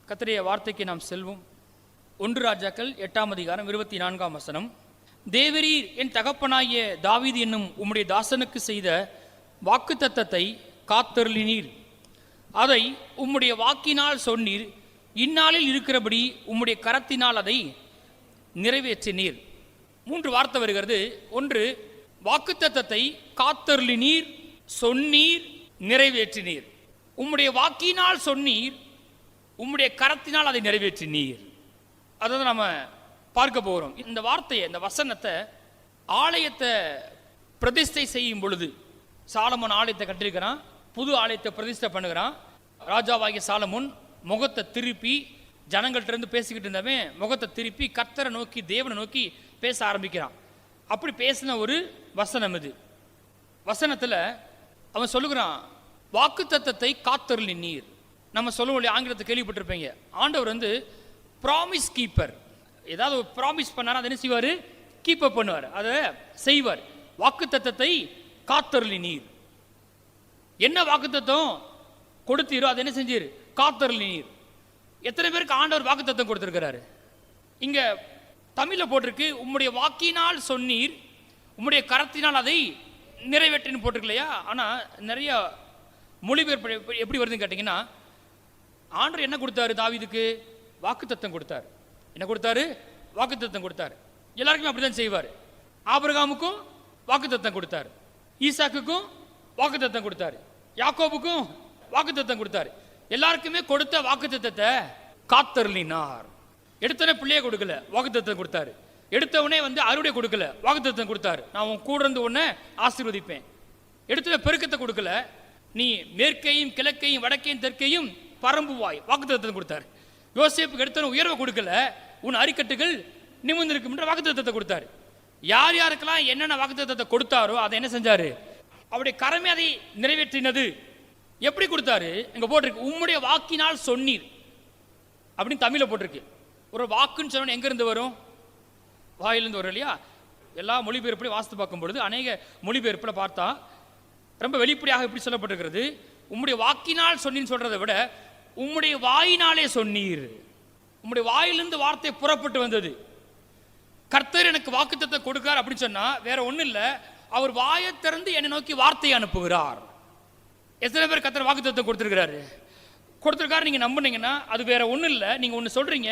கர்த்தருடைய வார்த்தைக்கு நாம் செல்வோம். 1 ராஜாக்கள் 8ஆம் அதிகாரம் 24ஆம் வசனம். தேவரீர் என் தகப்பனாகிய தாவீது என்னும் உம்முடைய தாசனுக்கு செய்த வாக்குத்தத்தத்தை காத்தருளினீர். அதை உம்முடைய வாக்கினால் சொன்னீர். இந்நாளில் இருக்கிறபடி உம்முடைய கரத்தினால் அதை நிறைவேற்றினீர். 3 வார்த்தை வருகிறது. 1, வாக்குத்தத்தத்தை காத்தருளினீர், சொன்னீர், நிறைவேற்றினீர். உம்முடைய வாக்கினால் சொன்னீர், உம்முடைய கரத்தினால் அதை நிறைவேற்றினீர். அதான் நம்ம பார்க்க போகிறோம். இந்த வார்த்தையை, இந்த வசனத்தை ஆலயத்தை பிரதிஷ்டை செய்யும் பொழுது, சாலமோன் ஆலயத்தை கட்டிருக்கிறான், புது ஆலயத்தை பிரதிஷ்டை பண்ணுகிறான். ராஜாவாகிய சாலமோன் முகத்தை திருப்பி ஜனங்கள்ட்ட இருந்து பேசிக்கிட்டு இருந்தவன் முகத்தை திருப்பி கர்த்தரை நோக்கி, தேவனை நோக்கி பேச ஆரம்பிக்கிறான். அப்படி பேசின ஒரு வசனம் இது. வசனத்தில் அவன் சொல்லுகிறான், வாக்குத்தத்தத்தை காத்தருளினீர். நம்ம சொல்லுவோம், ஆங்கிலத்தை கேள்விப்பட்டிருப்பீங்க. ஆண்டவர் ப்ராமிஸ் கீப்பர். ஏதாவது ஒரு ப்ராமிஸ் பண்ணார், அதை என்ன செய்வார்? கீப்பப் பண்ணுவார், அதை செய்வார். வாக்குத்தத்தத்தை காத்தருளினீர். என்ன வாக்குத்தத்தம் கொடுத்தீரோ அதை என்ன செஞ்சீர்? காத்தருளினீர். எத்தனை பேருக்கு ஆண்டவர் வாக்குத்தத்தம் கொடுத்திருக்கிறாரு? இங்க தமிழில் போட்டிருக்கு, உம்முடைய வாக்கினால் சொன்னீர், உம்முடைய கரத்தினால் அதை நிறைவேற்றின்னு போட்டிருக்கு இல்லையா? ஆனால் நிறைய மொழிபெயர்ப்பு எப்படி வருதுன்னு கேட்டிங்கன்னா, ஆண்டவர் என்ன கொடுத்தாரு? தாவீதுக்கு வாக்குத்தத்தம் கொடுத்தார். என்ன கொடுத்தாரு? வாக்குத்தத்தம் கொடுத்தார். எல்லாருக்குமே அப்படிதான் செய்வார். ஆபிரகாமுக்கும் வாக்குத்தத்தம் கொடுத்தார், ஈசாக்குக்கும் வாக்குத்தத்தம் கொடுத்தார், யாக்கோபுக்கும் வாக்குத்தத்தம் கொடுத்தார். எல்லாருக்குமே கொடுத்த வாக்குத்தத்தத்தை காத்தருளினார். எடுத்தவனே பிள்ளைய கொடுக்கல, வாக்குத்தத்தம் கொடுத்தாரு. எடுத்தவனே அறுவடை கொடுக்கல, வாக்குத்தத்தம் கொடுத்தாரு. நான் உன் கூட இருந்து உன்னை ஆசீர்வதிப்பேன். எடுத்தவனே பெருக்கத்தை கொடுக்கல, நீ மேற்கையும் கிழக்கையும் வடக்கையும் தெற்கையும் பரம்புவாய், வாக்குத்தத்தம் கொடுத்தாரு. யோசேப்புக்கு எடுத்தவன உயர்வை கொடுக்கல, உன் அரிக்கட்டுகள் நிமிர்ந்திருக்கும் என்ற வாக்குத்தத்தத்தை கொடுத்தாரு. யார் யாருக்கெல்லாம் என்னென்ன வாக்குத்தத்தத்தை கொடுத்தாரோ அதை என்ன செஞ்சாரு? அவருடைய கரமே அதை நிறைவேற்றினது. எப்படி கொடுத்தாரு? இங்க போட்டிருக்கு, உம்முடைய வாக்கினால் சொன்னீர் அப்படின்னு தமிழில் போட்டிருக்கு. ஒரு வாக்குன்னு சொன்ன எங்க இருந்து வரும்? வாயிலிருந்து வரும் இல்லையா? எல்லா மொழிபெயர்ப்புலையும் வாசித்து பார்க்கும் பொழுது அநேக மொழிபெயர்ப்பில் பார்த்தா ரொம்ப வெளிப்படையாக எப்படி சொல்லப்பட்டிருக்கிறது? உம்முடைய வாக்கினால் சொன்னீன்னு சொல்றதை விட உம்முடைய வாயினாலே சொன்னீர். உம்முடைய வாயிலிருந்து வார்த்தை புறப்பட்டு வந்தது. கர்த்தர் எனக்கு வாக்குத்தத்தத்தை கொடுக்கார் அப்படின்னு சொன்னா வேற ஒன்றும் இல்லை, அவர் வாயை திறந்து என்னை நோக்கி வார்த்தையை அனுப்புகிறார். எத்தனை பேர் கர்த்தர் வாக்குத்தத்தம் கொடுத்திருக்கிறாரு? கொடுத்திருக்காரு. நீங்க நம்புனீங்கன்னா அது வேற ஒன்றும் இல்லை. நீங்க ஒன்று சொல்றீங்க,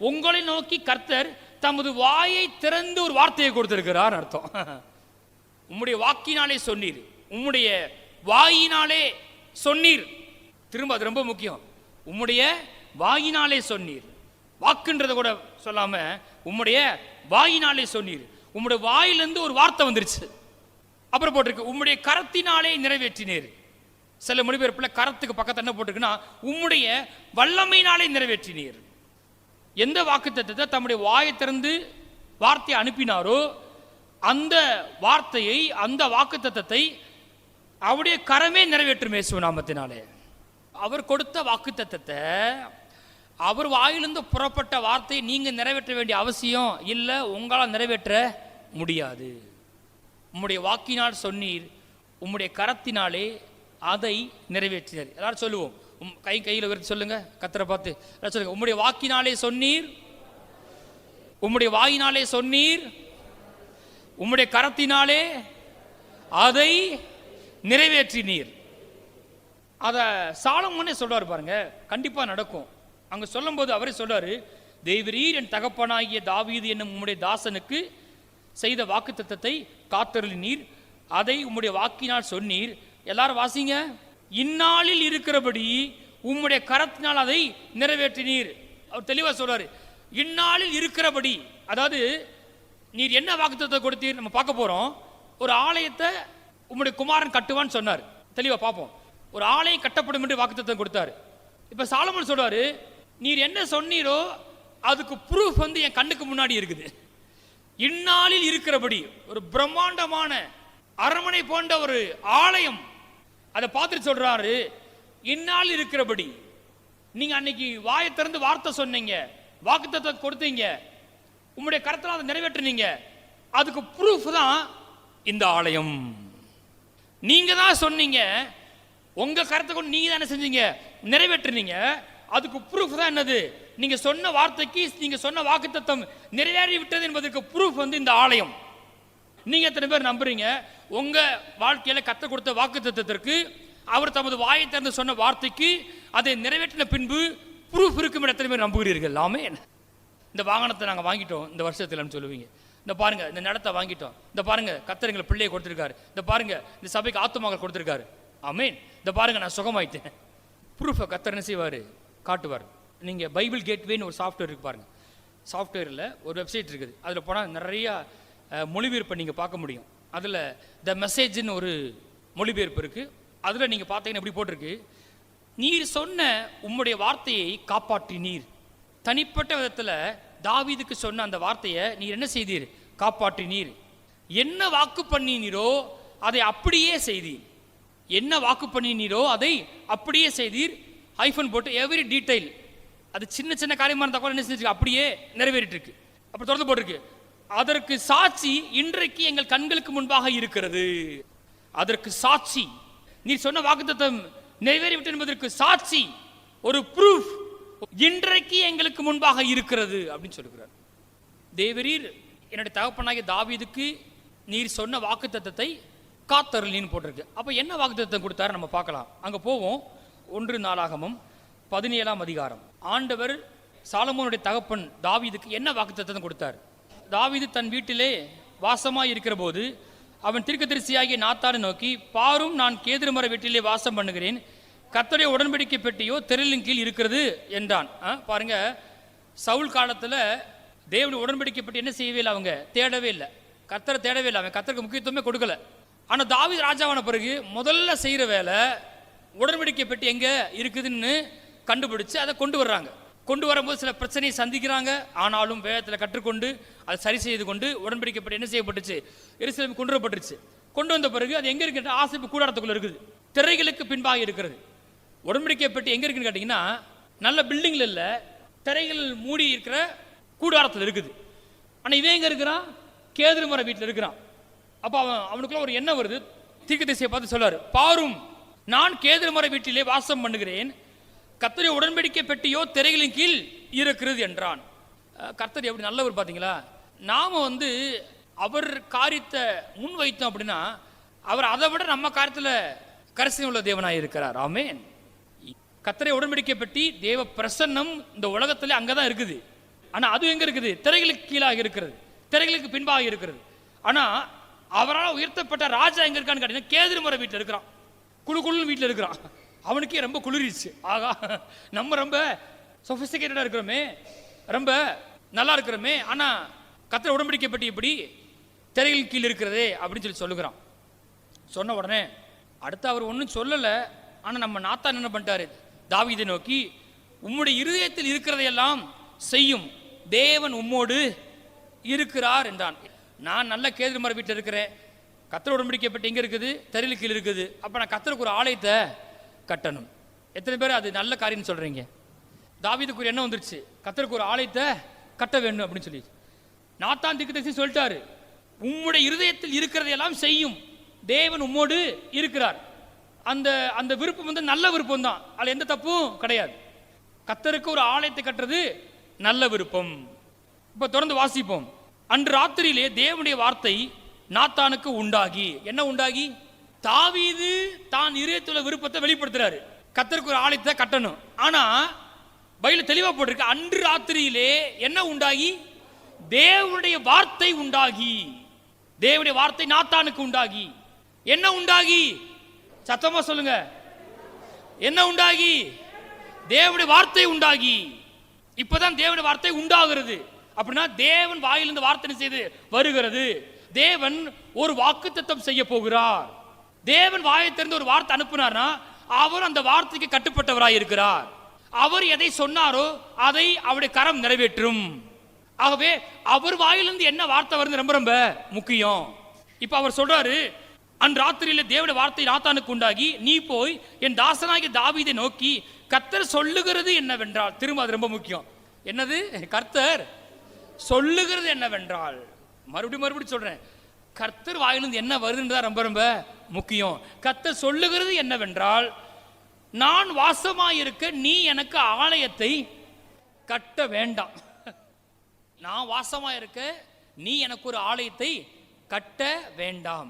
உங்களை நோக்கி கர்த்தர் தமது வாயை திறந்து ஒரு வார்த்தையை கொடுத்திருக்கிறார் அர்த்தம். உம்முடைய வாக்கினாலே சொன்னீர், உம்முடைய வாயினாலே சொன்னீர். திரும்ப அது ரொம்ப முக்கியம். உம்முடைய வாயினாலே சொன்னீர். வாக்குன்றதை கூட சொல்லாம உம்முடைய வாயினாலே சொன்னீர். உம்முடைய வாயிலிருந்து ஒரு வார்த்தை வந்துருச்சு. அப்புறம் போட்டிருக்கு, உம்முடைய கரத்தினாலே நிறைவேற்றினீர். சில மொழிபெயர்ப்பில் கரத்துக்கு பக்கத்தில் என்ன போட்டிருக்குன்னா, உம்முடைய வல்லமையினாலே நிறைவேற்றினீர். எந்த வாக்குத்தத்தத்தை தம்முடைய வாயை திறந்து வார்த்தையை அனுப்பினாரோ அந்த வார்த்தையை, அந்த வாக்குத்தத்தத்தை அவருடைய கரமே நிறைவேற்றும் இயேசு நாமத்தினாலே. அவர் கொடுத்த வாக்குத்தத்தத்தை, அவர் வாயிலிருந்து புறப்பட்ட வார்த்தையை நீங்க நிறைவேற்ற வேண்டிய அவசியம் இல்லை, உங்களால் நிறைவேற்ற முடியாது. உம்முடைய வாக்கினால் சொன்னீர், உம்முடைய கரத்தினாலே அதை நிறைவேற்றினார். எல்லாரும் சொல்லுவோம், கையில் உயர்த்தி சொல்லுங்க, கர்த்தரை பார்த்து சொல்லுங்க, உம்முடைய வாக்கினாலே சொன்னீர், உம்முடைய வாயினாலே சொன்னீர், உம்முடைய கரத்தினாலே அதை நிறைவேற்றினீர். அதை சாலமோனே சொல்றாரு பாருங்க, கண்டிப்பா நடக்கும். அங்க சொல்லும் போது அவரே சொல்றாரு, தேவரீர் என் தகப்பனாகிய தாவீது என்னும் உம்முடைய தாசனுக்கு செய்த வாக்குத்தத்தத்தை காத்தருளினீர், அதை உம்முடைய வாக்கினால் சொன்னீர். எல்லாரும் வாசிங்க, இந்நாளில் இருக்கிறபடி உம்முடைய கரத்தினால் அதை நிறைவேற்றினீர். அவர் தெளிவா சொல்றாரு, இந்நாளில் இருக்கிறபடி. அதாவது நீர் என்ன வாக்குத்தத்தத்தை கொடுத்தீர் நம்ம பார்க்க போறோம். ஒரு ஆலயத்தை உம்முடைய குமாரன் கட்டுவான்னு சொன்னார். தெளிவா பார்ப்போம். ஒரு ஆலயம் கட்டப்படும் என்று வாக்குத்தத்தம் கொடுத்தாரு. இப்ப சாலமோன் சொல்றாரு, நீர் என்ன சொன்னீரோ அதுக்கு ப்ரூஃப் என் கண்ணுக்கு முன்னாடி இருக்குது. இந்நாளில் இருக்கிறபடி ஒரு பிரம்மாண்டமான அரண்மனை போன்ற ஒரு ஆலயம், அதை பார்த்துட்டு சொல்றாரு, இந்நாள் இருக்கிறபடி. நீங்க அன்னைக்கு வாயை திறந்து வார்த்தை சொன்னீங்க, வாக்குத்தத்தத்தை கொடுத்தீங்க, உம்முடைய கரத்தில் அதை நிறைவேற்றினீங்க, அதுக்கு ப்ரூஃப் தான் இந்த ஆலயம். நீங்க தான் சொன்னீங்க, உங்க கருத்தை கொண்டு நீங்க தானே செஞ்சீங்க, நிறைவேற்றினீங்க. அதுக்கு ப்ரூஃப் தான் என்னது? நீங்க சொன்ன வார்த்தைக்கு, நீங்க சொன்ன வாக்குத்தத்தம் நிறைவேறி விட்டது என்பதற்கு ப்ரூஃப் இந்த ஆலயம். நீங்க எத்தனை பேர் நம்புறீங்க உங்க வாழ்க்கையில கர்த்தர் கொடுத்த வாக்குத்தத்தத்திற்கு, அவர் தமது வாயை திறந்து சொன்ன வார்த்தைக்கு அதை நிறைவேற்றின பின்பு ப்ரூஃப் இருக்கும்? எத்தனை பேர் நம்புகிறீர்கள்? ஆமென். இந்த வாகனத்தை நாங்கள் வாங்கிட்டோம் இந்த வருஷத்துலன்னு சொல்லுவீங்க. இந்த பாருங்க, இந்த நிலத்தை வாங்கிட்டோம், இந்த பாருங்க கர்த்தர் எங்களை பிள்ளையை கொடுத்துருக்காரு, இந்த பாருங்க இந்த சபைக்கு ஆத்துமாக்கள் கொடுத்துருக்காரு, ஆமென், இந்த பாருங்க நான் சுகமாயிட்டேன். ப்ரூஃபை கர்த்தர் என்ன செய்வார்? காட்டுவார். நீங்கள் பைபிள் கேட்வேன்னு ஒரு சாஃப்ட்வேர் இருக்கு பாருங்க. சாஃப்ட்வேரில் ஒரு வெப்சைட் இருக்குது, அதில் போனால் நிறையா மொழிபெயர்ப்பை நீங்கள் பார்க்க முடியும். அதில் த மெசேஜ்னு ஒரு மொழிபெயர்ப்பு இருக்குது. அதில் நீங்கள் பார்த்தீங்கன்னா எப்படி போட்டிருக்கு, நீர் சொன்ன உம்முடைய வார்த்தையை காப்பாற்றி நீர். தனிப்பட்ட விதத்தில் தாவீதுக்கு சொன்ன அந்த வார்த்தையை நீர் என்ன செய்தீர்? காப்பாற்றி நீர். என்ன வாக்கு பண்ணினீரோ அதை அப்படியே செய்தீர். என்ன வாக்கு பண்ணினீரோ அதை அப்படியே செய்தீர். ஐஃபோன் போட்டு எவ்ரி டீடைல், அது சின்ன சின்ன காரியமாக இருந்தால் கூட என்ன செஞ்சு அப்படியே நிறைவேறிட்டு இருக்கு. அப்போ தொடர்ந்து போட்டிருக்கு, அதற்கு சாட்சி இன்றைக்கு எங்கள் கண்களுக்கு முன்பாக இருக்கிறது. அதற்கு சாட்சி, நீ சொன்ன வாக்குத்தத்தம் நிறைவேறிவிட்டது என்பதற்கு சாட்சி, ஒரு ப்ரூஃப் இன்றைக்கு எங்களுக்கு முன்பாக இருக்கிறது அப்படின்னு சொல்லுகிறார். தேவரீர் என்னுடைய தகப்பனாகிய தாவீதுக்கு நீர் சொன்ன வாக்குத்தத்தத்தை காத்தருளின்னு போட்டிருக்கு. அப்போ என்ன வாக்குத்தத்தம் கொடுத்தாரு நம்ம பார்க்கலாம். அங்கே போவோம். 1 நாளாகமம் 17ஆம் அதிகாரம். ஆண்டவர் சாலமோனுடைய தகப்பன் தாவீதுக்கு என்ன வாக்குத்தத்தம் கொடுத்தார்? தாவீது தன் வீட்டிலே வாசமாய் இருக்கிற போது அவன் தீர்க்கதரிசியாகிய நாத்தானை நோக்கி, பாரும், நான் கேதுரு மர வீட்டிலே வாசம் பண்ணுகிறேன், கர்த்தருடைய உடன்படிக்கை பெட்டியோ திரளின் கீழ் இருக்கிறது என்றான். பாருங்க, சவுல் காலத்தில் தேவனுடைய உடன்படிக்கை பெட்டி என்ன செய்யவே இல்லை, அவங்க தேடவே இல்லை, கர்த்தரை தேடவே இல்லை, அவன் கர்த்தருக்கு முக்கியத்துவமே கொடுக்கல. ஆனால் தாவீது ராஜாவான பிறகு முதல்ல செய்கிற வேலை உடன்படிக்கை பெட்டி எங்கே இருக்குதுன்னு கண்டுபிடிச்சு அதை கொண்டு வர்றாங்க. கொண்டு வரும்போது சில பிரச்சனையை சந்திக்கிறாங்க. ஆனாலும் வேதத்தில் கற்றுக்கொண்டு அதை சரி செய்து கொண்டு உடன்படிக்கை பெட்டி என்ன செய்யப்பட்டுச்சு? எருசலேமுக்கு கொண்டு வரப்பட்டுச்சு. கொண்டு வந்த பிறகு அது எங்கே இருக்குன்ற ஆசீப்பு கூடாரத்துக்குள்ள இருக்குது, திரைகளுக்கு பின்பாக இருக்கிறது. உடன்படிக்கை பெட்டி எங்கே இருக்குன்னு கேட்டிங்கன்னா, நல்ல பில்டிங்கில் இல்லை, திரைகள் மூடி இருக்கிற கூடாரத்தில் இருக்குது. ஆனால் இவன் எங்கே இருக்கிறான்? கேதுரு மர வீட்டில் இருக்கிறான். அப்போ அவனுக்குள்ள ஒரு எண்ணம் வருது. தீர்க்கதரிசியை பார்த்து சொல்றாரு, பாரும், நான் கேதுரு மர வீட்டிலே வாசம் பண்ணுகிறேன், கர்த்தருடைய உடன்படிக்கை பெட்டியோ திரைகளின் கீழ் இருக்கிறது என்றான். கர்த்தர் எப்படி நல்லவர் பார்த்தீங்களா? நாம அவர் காரியத்தை முன் வைத்தோம் அப்படின்னா அவர் அதை விட நம்ம காரியத்தில் கரிசனை உள்ள தேவனாய் இருக்கிறார். ஆமென். கர்த்தருடைய உடன்படிக்கை பெட்டி தேவ பிரசன்னம் இந்த உலகத்தில் அங்கே தான் இருக்குது. ஆனால் அது எங்கே இருக்குது? திரைகளுக்கு கீழாக இருக்கிறது, திரைகளுக்கு பின்பாக இருக்கிறது. ஆனால் அவரால் உயர்த்தப்பட்ட ராஜா எங்கே இருக்கான்னு கேட்டீங்கன்னா, கேதுரு மர வீட்டில் இருக்கிறான், குழு வீட்டில் இருக்கிறான். அவனுக்கே ரொம்ப குளிரிச்சு. ஆகா, நம்ம ரொம்ப சொபிஸ்டிகேட்டடாக இருக்கிறோமே, ரொம்ப நல்லா இருக்கிறோமே, ஆனால் கர்த்தர் உடன்படிக்கை பெட்டி இப்படி திரைகளின் கீழ் இருக்கிறதே அப்படின்னு சொல்லுகிறான். சொன்ன உடனே அடுத்து அவர் ஒன்றும் சொல்லலை. ஆனால் நம்ம நாத்தான் என்ன பண்ணிட்டாரு? தாவீதை நோக்கி, உம்முடைய இருதயத்தில் இருக்கிறதையெல்லாம் செய்யும் தேவன் உம்மோடு இருக்கிறார் என்றான். நான் நல்ல கேதுரு மர வீட்டில் இருக்கிறேன், கர்த்தர் உடன்படிக்கை பெட்டி எங்கே இருக்குது? திரையில் கீழ் இருக்குது. அப்போ நான் கர்த்தருக்கு ஒரு ஆலயத்தை கட்டணும். எத்தனை பேர் அது நல்ல காரியம்னு சொல்கிறீங்க? தாவீதுக்கு ஒரு எண்ணம் வந்துருச்சு, கர்த்தருக்கு ஒரு ஆலயத்தை கட்ட வேண்டும் அப்படின்னு சொல்லி. நாத்தான் தீர்க்கதரிசி சொல்லிட்டாரு, உம்முடைய இருதயத்தில் இருக்கிறதையெல்லாம் செய்யும் தேவன் உம்மோடு இருக்கிறார். அந்த அந்த விருப்பம் நல்ல விருப்பம் தான், அதில் எந்த தப்பும் கிடையாது. கர்த்தருக்கு ஒரு ஆலயத்தை கட்டுறது நல்ல விருப்பம். இப்போ தொடர்ந்து வாசிப்போம். அன்று ராத்திரியிலே தேவனுடைய வார்த்தை நாத்தானுக்கு உண்டாகி, என்ன உண்டாகி? தாவீது தான் இருதயத்துள்ள விருப்பத்தை வெளிப்படுத்துறாரு, கர்த்தருக்கு ஒரு ஆலயத்தை கட்டணும். ஆனா பைபிள்ல தெளிவா போட்டிருக்கு, அன்று ராத்திரியிலே என்ன உண்டாகி? தேவனுடைய வார்த்தை உண்டாகி. தேவனுடைய வார்த்தை நாத்தானுக்கு உண்டாகி. என்ன உண்டாகி? சத்தமா சொல்லுங்க, என்ன உண்டாகி? தேவனுடைய வார்த்தை உண்டாகி. இப்பதான் தேவனுடைய வார்த்தை உண்டாகிறது. அப்படின்னா தேவன் வாயிலிருந்து வார்த்தை செய்து வருகிறது. தேவன் ஒரு வாக்குத்தத்தம் செய்ய போகிறார். தேவன் வாயை திறந்து ஒரு வார்த்தை அனுப்பினார்னா அவர் அந்த வார்த்தைக்கு கட்டுப்பட்டவராய் இருக்கிறார். அவர் எதை சொன்னாரோ அதை அவருடைய கரம் நிறைவேற்றும். ஆகவே அவர் வாயிலிருந்து என்ன வார்த்தை வருது ரொம்ப ரொம்ப முக்கியம். இப்ப அவர் சொல்றாரு, அன்று ராத்திரியில தேவனுடைய வார்த்தை நாத்தானுக்கு உண்டாகி, நீ போய் என் தாசனாகிய தாவீதை நோக்கி கர்த்தர் சொல்லுகிறது என்னவென்றால், திரும்ப அது ரொம்ப முக்கியம். என்னது? கர்த்தர் சொல்லுகிறது என்னவென்றால், மறுபடியும் சொல்றேன், கர்த்தர் வாயிலிருந்து என்ன வருதுன்றதா ரொம்ப ரொம்ப முக்கியம். கர்த்தர் சொல்லுகிறது என்னவென்றால், நான் வாசமாயிருக்க நீ எனக்கு ஆலயத்தை கட்ட வேண்டாம். நான் வாசமாயிருக்க நீ எனக்கு ஒரு ஆலயத்தை கட்ட வேண்டாம்.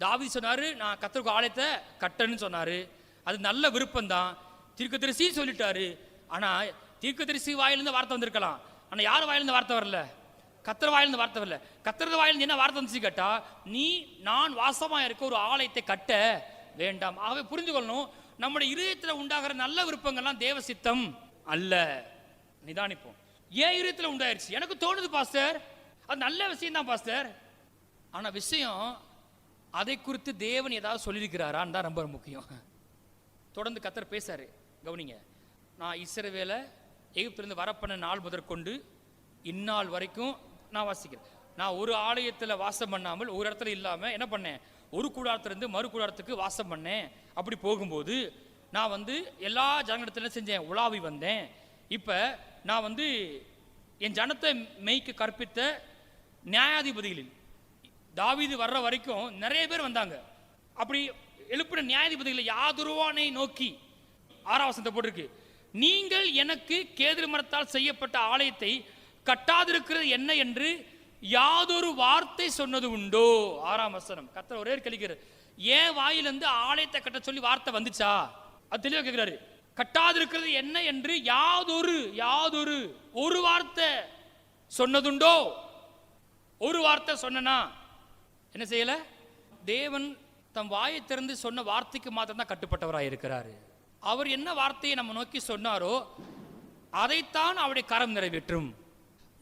தாவீது சொன்னாரு, நான் கர்த்தருக்கு ஆலயத்தை கட்டன்னு சொன்னாரு. அது நல்ல விருப்பம்தான். தீர்க்கதரிசி சொல்லிட்டாரு. ஆனா தீர்க்கதரிசி வாயிலிருந்து வார்த்தை வந்திருக்கலாம். ஆனா யார் வாயிலிருந்து வார்த்தை வரல? கர்த்தர் வாயிலிருந்து வார்த்தை வரல. கர்த்தர் வாயிலிருந்து என்ன வார்த்தை வந்துச்சு கேட்டா, நீ நான் வாசமா இருக்க ஒரு ஆலயத்தை கட்ட வேண்டாம். ஆகவே புரிந்து கொள்ளணும், நம்முடைய இதயத்தில் உண்டாகிற நல்ல விருப்பங்கள்லாம் தேவ சித்தம் அல்ல. நிதானிப்போம். ஏன் இதயத்தில் உண்டாயிருச்சு? எனக்கு தோணுது பாஸ்டர், அது நல்ல விஷயம் தான் பாஸ்டர். ஆனா விஷயம் அதை குறித்து தேவன் ஏதாவது சொல்லியிருக்கிறாரான்னு தான் ரொம்ப முக்கியம். தொடர்ந்து கர்த்தர் பேசாரு, கவனிங்க. நான் இஸ்ரவேலை எகிப்திலிருந்து வரப்பண்ண நாள் முதற்கொண்டு இந்நாள் வரைக்கும் நான் வாசிக்கிறேன். நான் ஒரு ஆலயத்தில் வாசம் பண்ணாமல், ஒரு இடத்துல இல்லாமல் என்ன பண்ணேன், ஒரு கூடாரத்திலிருந்து மறு கூடாரத்துக்கு வாசம் பண்ணேன். அப்படி போகும்போது நான் எல்லா ஜனங்களிடத்துல செஞ்சேன், உலாவி வந்தேன். இப்போ நான் என் ஜனத்தை மேய்க்க கற்பித்த நியாயாதிபதிகளில் தாவீது வர்ற வரைக்கும் நிறைய பேர் வந்தாங்க. அப்படி எழுப்பின நியாயாதிபதிகளை யாதொருவானை நோக்கி 6ஆம் வசனத்தை போட்டிருக்கு, நீங்கள் எனக்கு கேதுரு மரத்தால் செய்யப்பட்ட ஆலயத்தை கட்டாதிருக்கிறது என்ன என்று யாதொரு வார்த்தை சொன்னது உண்டோ? 6ஆம் வசனம். கர்த்தர் ஒரே கேள்விக்கிறார், ஏன் வாயிலிருந்து ஆலயத்தை கட்ட சொல்லி வார்த்தை வந்துச்சா? அது தெளிவா கேட்கிறாரு. கட்டாதிருக்கிறது என்ன என்று யாதொரு ஒரு வார்த்தை சொன்னதுண்டோ? ஒரு வார்த்தை சொன்னா என்ன செய்யல? தேவன் தம் வாயை திறந்து சொன்ன வார்த்தைக்கு மாத்திரம் தான் கட்டுப்பட்டவராக இருக்கிறாரு. அவர் என்ன வார்த்தையை நம்ம நோக்கி சொன்னாரோ அதைத்தான் அவருடைய கரம் நிறைவேற்றும்.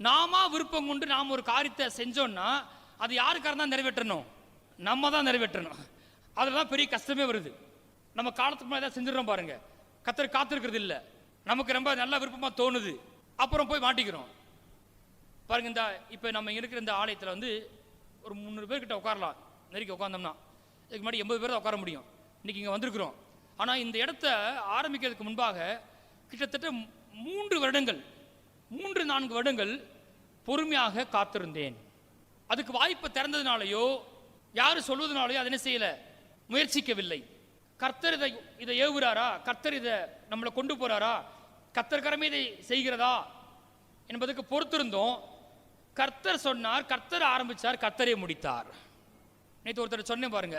நாம விருப்பம் கொண்டு நாம் ஒரு காரியத்தை செஞ்சோம்னா அது யாருக்காக தான் நிறைவேற்றணும்? நம்ம தான் நிறைவேற்றணும். அதுதான் பெரிய கஷ்டமே வருது. நம்ம காலத்துக்கு முன்னாடி ஏதாவது செஞ்சிடறோம் பாருங்க, கர்த்தர் காத்திருக்கிறது இல்லை. நமக்கு ரொம்ப நல்ல விருப்பமா தோணுது, அப்புறம் போய் மாட்டிக்கிறோம் பாருங்க. இந்த இப்போ நம்ம இருக்கிற இந்த ஆலயத்தில் ஒரு 300 பேர்கிட்ட உட்காரலாம். நெருக்கி உட்காந்தோம்னா இதுக்கு முன்னாடி 80 பேர் தான் உட்கார முடியும். இன்னைக்கு இங்கே வந்திருக்கிறோம். ஆனால் இந்த இடத்த ஆரம்பிக்கிறதுக்கு முன்பாக கிட்டத்தட்ட 3-4 வருடங்கள் பொறுமையாக காத்திருந்தேன். அதுக்கு வாய்ப்பு திறந்ததுனாலையோ யாரு சொல்வதனாலையோ அதை என்ன செய்யல, முயற்சிக்கவில்லை. கர்த்தர் இதை ஏவுகிறாரா, கர்த்தர் இதை நம்மளை கொண்டு போறாரா, கர்த்தர் கரமே இதை செய்கிறதா என்பதுக்கு பொறுத்திருந்தோம். கர்த்தர் சொன்னார், கர்த்தர் ஆரம்பிச்சார், கர்த்தரே முடித்தார். நேற்று ஒருத்தர் சொன்னேன் பாருங்க,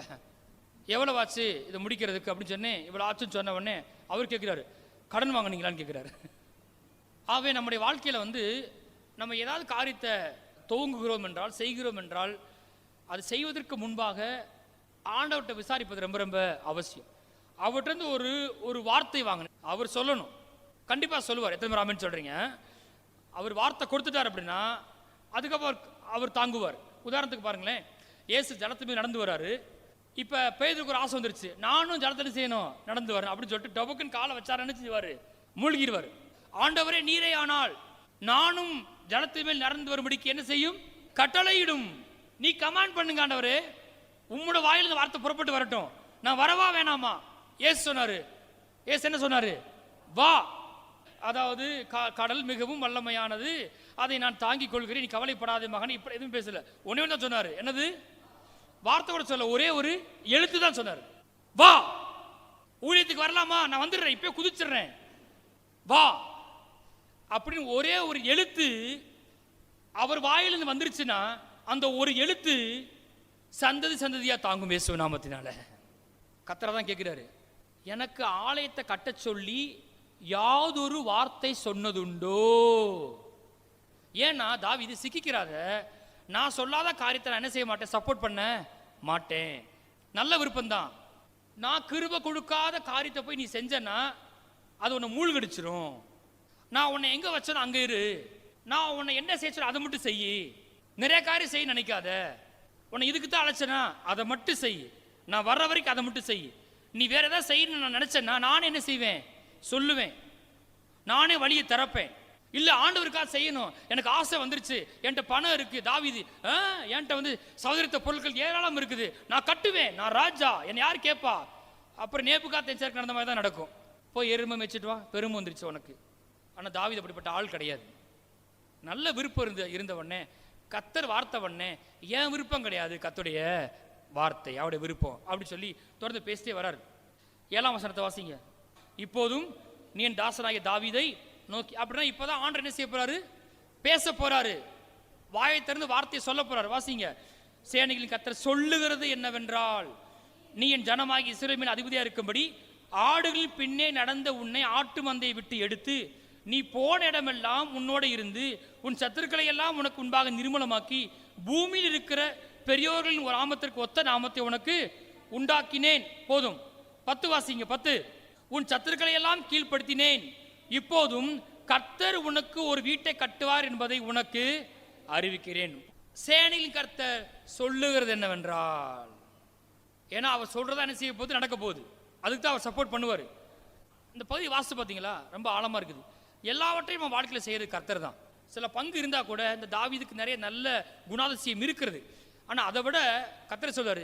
எவ்வளவு ஆச்சு இதை முடிக்கிறதுக்கு அப்படின்னு சொன்னேன். இவ்வளவு ஆச்சுன்னு சொன்ன உடனே அவர் கேட்கிறாரு, கடன் வாங்கினீங்களான்னு கேட்கிறாரு. ஆகவே நம்முடைய வாழ்க்கையில நம்ம ஏதாவது காரியத்தை துவங்குகிறோம் என்றால், செய்கிறோம் என்றால், அது செய்வதற்கு முன்பாக ஆண்டவர்கிட்ட விசாரிப்பது ரொம்ப ரொம்ப அவசியம். அவர்கிட்ட ஒரு வார்த்தை வாங்கினேன். அவர் சொல்லணும், கண்டிப்பா சொல்லுவார். எத்தனை பேர் ஆமென் சொல்றீங்க? அவர் வார்த்தை கொடுத்துட்டார் அப்படின்னா அதுக்கப்புறம் அவர் தாங்குவார். உதாரணத்துக்கு பாருங்களேன், இயேசு ஜலத்து மீது நடந்து வராரு. இப்ப பேதுருக்கு ஒரு ஆசை வந்துருச்சு, நானும் ஜலத்துல செய்யணும், நடந்து வரேன் அப்படின்னு சொல்லிட்டு டபுக்குன்னு காலை வச்சாரு, என்ன செய்வாரு, மூழ்கிடுவார். ஆண்டவரே நீரே ஆனால் நானும் ஜலத்தின் மேல் நடந்து வரும்படிக்கு என்ன செய்யும், கட்டளையிடும். நீ கமாண்ட் பண்ணுங்க ஆண்டவரே, உம்மோட வாயிலிருந்து வார்த்தை புறப்பட்டு வரட்டும், நான் வரவா வேணாமா? ஏசு சொன்னாரு. ஏசு என்ன சொன்னாரு? வா. அதாவது கடல் மிகவும் வல்லமையானது, அதை நான் தாங்கிக் கொள்கிறேன், நீ கவலைப்படாத மகன். இப்ப எதுவும் பேசல, ஒன்னே தான் சொன்னாரு. என்னது? வார்த்தை கூட சொல்ல, ஒரே ஒரு எழுத்து தான் சொன்னாரு. வா, ஊழியத்துக்கு வரலாமா? நான் வந்துடுறேன், இப்ப குதிச்சிடுறேன், வா அப்படின்னு ஒரே ஒரு எழுத்து அவர் வாயிலிருந்து வந்துருச்சுன்னா அந்த ஒரு எழுத்து சந்ததி சந்ததியா தாங்கும் இயேசு நாமத்தினால. கர்த்தர் தான் கேட்கிறாரு, எனக்கு ஆலயத்தை கட்ட சொல்லி யாதொரு வார்த்தை சொன்னதுண்டோ? ஏன்னா தாவீது சிக்கிக்கிறாத, நான் சொல்லாத காரியத்தை நான் என்ன செய்ய மாட்டேன், சப்போர்ட் பண்ண மாட்டேன். நல்ல விருப்பம்தான். நான் கிருபை கொடுக்காத காரியத்தை போய் நீ செஞ்சனா அது உன்னை மூழ்கடிச்சிரும். நான் உன்னை எங்க வச்சனோ அங்க இரு, நான் உன்னை என்ன செய்ய அதை மட்டும் செய். நிறைய காரியம் செய்ய நினைக்காத, உன்னை இதுக்கு தான் அழைச்சனா அதை மட்டும் செய், நான் வர்ற வரைக்கும் அதை மட்டும் செய். நீ வேற ஏதாவது செய்யணும்னு நான் நினைச்சேன்னா நானே என்ன செய்வேன், சொல்லுவேன், நானே வழியை திறப்பேன். இல்ல ஆண்டவருக்காக செய்யணும், எனக்கு ஆசை வந்துருச்சு, என்கிட்ட பணம் இருக்கு, தாவீது என்கிட்ட சௌகரியத்த பொருட்கள் ஏராளம் இருக்குது, நான் கட்டுவேன், நான் ராஜா, என்னை யார் கேட்பா? அப்புறம் நேபுகாத்நேச்சாருக்கு நடந்த மாதிரி தான் நடக்கும். போய் எருமை மேய்ச்சிட்டு வா, பெருமை வந்துருச்சு உனக்கு. ஆனா தாவீது அப்படிப்பட்ட ஆள் கிடையாது. நல்ல விருப்பம் இருந்தவனே, கர்த்தர் வார்த்தை பண்ணே, ஏன் விருப்பம் கிடையாது, கர்த்தருடைய வார்த்தை அவருடைய விருப்பம் அப்படி சொல்லி தொடர்ந்து பேசிட்டே வராரு. 7ஆம் வசனத்தை வாசிங்க. இப்போதும் நீ என் தாசனாகிய தாவீதை நோக்கி. அப்படின்னா இப்பதான் ஆண்டவர் என்ன செய்ய போறாரு? பேச போறாரு. வாயை திறந்து வார்த்தையை சொல்ல போறாரு. வாசிங்க. சேனைகளின் கர்த்தர் சொல்லுகிறது என்னவென்றால், நீ என் ஜனமாகி இஸ்ரவேல் மேல் அதிபதியா இருக்கும்படி ஆடுகளின் பின்னே நடந்த உன்னை ஆட்டு மந்தையை விட்டு எடுத்து நீ போன இடமெல்லாம் உன்னோட இருந்து உன் சத்துருக்களை எல்லாம் உனக்கு முன்பாக நிர்மூலமாக்கி பூமியில் இருக்கிற பெரியோர்களின் ஒரு நாமத்திற்கு ஒத்த நாமத்தை உனக்கு உண்டாக்கினேன். போதும். 10 வாசிங்க. 10. உன் சத்துருக்களை எல்லாம் கீழ்ப்படுத்தினேன். இப்போதும் கர்த்தர் உனக்கு ஒரு வீட்டை கட்டுவார் என்பதை உனக்கு அறிவிக்கிறேன். சேனையின் கர்த்தர் சொல்லுகிறது என்னவென்றால், ஏன்னா அவர் சொல்றதா என்ன செய்ய போகுது? நடக்க போகுது. அதுக்கு தான் அவர் சப்போர்ட் பண்ணுவார். இந்த பகுதி வாசித்து பார்த்தீங்களா? ரொம்ப ஆழமா இருக்குது. எல்லாவற்றையும் நம்ம வாழ்க்கையில் செய்யறது கர்த்தர் தான். சில பங்கு இருந்தா கூட இந்த தாவீதுக்கு நிறைய நல்ல குணாதிசயம் இருக்கிறது. ஆனா அதை விட கர்த்தர் சொல்றாரு,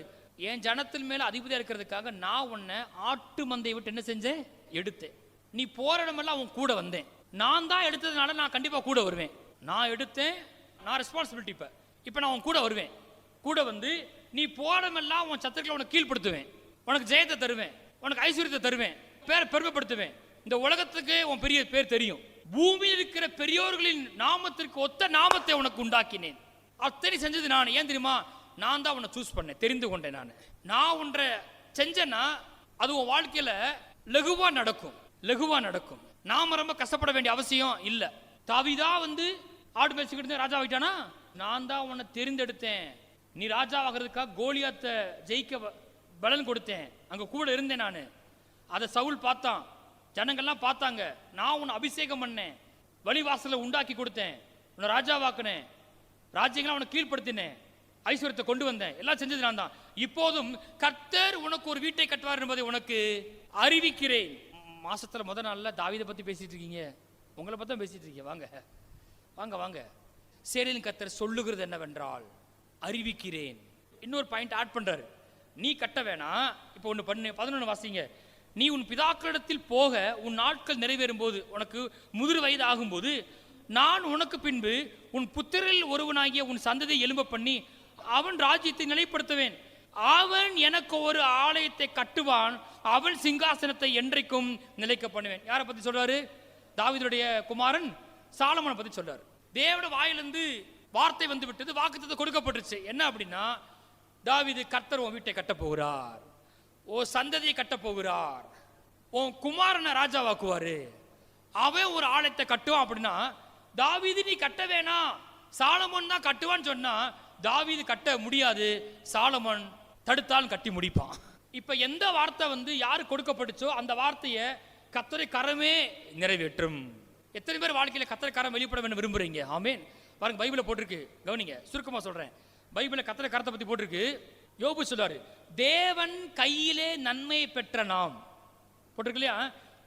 என் ஜனத்தின் மேல அதிபதியா இருக்கிறதுக்காக நான் உன்னை ஆட்டு மந்தையை விட்டு என்ன செஞ்சேன்? எடுத்தேன். நீ போற இடமெல்லாம் உன் கூட வந்தேன். நான் தான் எடுத்ததுனால நான் கண்டிப்பா கூட வருவேன். நான் எடுத்தேன், நான் ரெஸ்பான்சிபிலிட்டி. இப்ப நான் உன் கூட வருவேன். கூட வந்து நீ போறமெல்லாம் உன் சத்துருக்களை உனக்கு கீழ்படுத்துவேன். உனக்கு ஜெயத்தை தருவேன், உனக்கு ஐஸ்வர்யத்தை தருவேன், பேரை பெருமைப்படுத்துவேன். இந்த உலகத்துக்கு உன் பெரிய பேர் தெரியும். பூமியில் இருக்கிற பெரியோர்களின் நாமத்திற்கு ஒத்த நாமத்தை உனக்கு உண்டாக்கினேன். அத்தனை செஞ்சது நான். ஏன் தெரியுமா? நான் தான் உன்னை சூஸ் பண்ணேன், தெரிந்து கொண்டேன். நான் ஒன்றை செஞ்சேன்னா அது உன் வாழ்க்கையில லகுவா நடக்கும், லகுவா நடக்கும். நாம ரொம்ப கஷ்டப்பட வேண்டிய அவசியம் இல்லை. தாவீதா வந்து ஆடு மேய்ச்சிக்கிட்டு ராஜா ஆகிட்டானா? நான் தான் உன்னை தெரிந்தெடுத்தேன். நீ ராஜா ஆகிறதுக்காக கோலியாத்தை ஜெயிக்க பலன் கொடுத்தேன். அங்க கூட இருந்தேன் நான். அதை சவுல் பார்த்தான், ஜனங்கள்லாம் பார்த்தாங்க. நான் உன்னை அபிஷேகம் பண்ணேன், வழிவாசலை உண்டாக்கி கொடுத்தேன், உன்னை ராஜாவாக்குனேன், ராஜ்யங்களை உனக்கு கீழ்படுத்தினேன், ஐஸ்வர்யத்தை கொண்டு வந்தேன். எல்லாம் செஞ்சது நான் தான். இப்போதும் கர்த்தர் உனக்கு ஒரு வீட்டை கட்டுவார் என்பதை உனக்கு அறிவிக்கிறேன். மாசத்துல முதல் நாள்ல தாவீதை பத்தி பேசிட்டு இருக்கீங்க, உங்களை பத்தி தான் பேசிட்டு இருக்கீங்க. வாங்க வாங்க வாங்க. சேனையின் கர்த்தர் சொல்லுகிறது என்னவென்றால், அறிவிக்கிறேன். இன்னொரு பாயிண்ட் ஆட் பண்றாரு. நீ கட்ட வேணாம். இப்போ ஒன்று பண்ணு. 11 வாசிங்க. நீ உன் பிதாக்களிடத்தில் போக உன் நாட்கள் நிறைவேறும் போது, உனக்கு முதிர் வயது ஆகும்போது, நான் உனக்கு பின்பு உன் புத்திரில் ஒருவனாகிய உன் சந்ததியை எழும்ப பண்ணி அவன் ராஜ்யத்தை நிலைப்படுத்துவேன். அவன் எனக்கு ஒரு ஆலயத்தை கட்டுவான், அவன் சிங்காசனத்தை என்றைக்கும் நிலைக்க பண்ணுவேன். யாரை பத்தி சொல்றாரு? தாவீதுடைய குமாரன் சாலமோனை பத்தி சொல்றாரு. தேவனுடைய வாயிலிருந்து வார்த்தை வந்து விட்டது, வாக்குத்தத்தம் கொடுக்கப்பட்டுச்சு. என்ன அப்படின்னா, தாவீது கர்த்தர் உன் வீட்டை கட்ட போகிறார், ஓ சந்ததியை கட்ட போகிறார், உன் குமாரனை ராஜாவாக்குவாரு, அவன் ஒரு ஆலயத்தை கட்டுவான். அப்படின்னா தாவீது நீ கட்ட வேணாம், சாலமோன் தான் கட்டுவான்னு சொன்னா தாவீது கட்ட முடியாது, சாலமோன் தடுத்தாலும் கட்டி முடிப்பான். இப்ப எந்த வார்த்தை வந்து யாரு கொடுக்கப்பட்டுச்சோ அந்த வார்த்தையை கர்த்தருடைய கரமே நிறைவேற்றும். எத்தனை பேர் வாழ்க்கையில கர்த்தருடைய கரம் வெளிப்பட வேண்டும் விரும்புறீங்க? ஆமென். பாருங்க, பைபிள்ல போட்டிருக்கு, கவனிங்க. சுருக்கமா சொல்றேன். பைபிள்ல கர்த்தருடைய கரத்தை பத்தி போட்டிருக்கு. யோபு சொல்றாரு, தேவன் கையிலே நன்மை பெற்ற நாம். போட்டிருக்கு இல்லையா?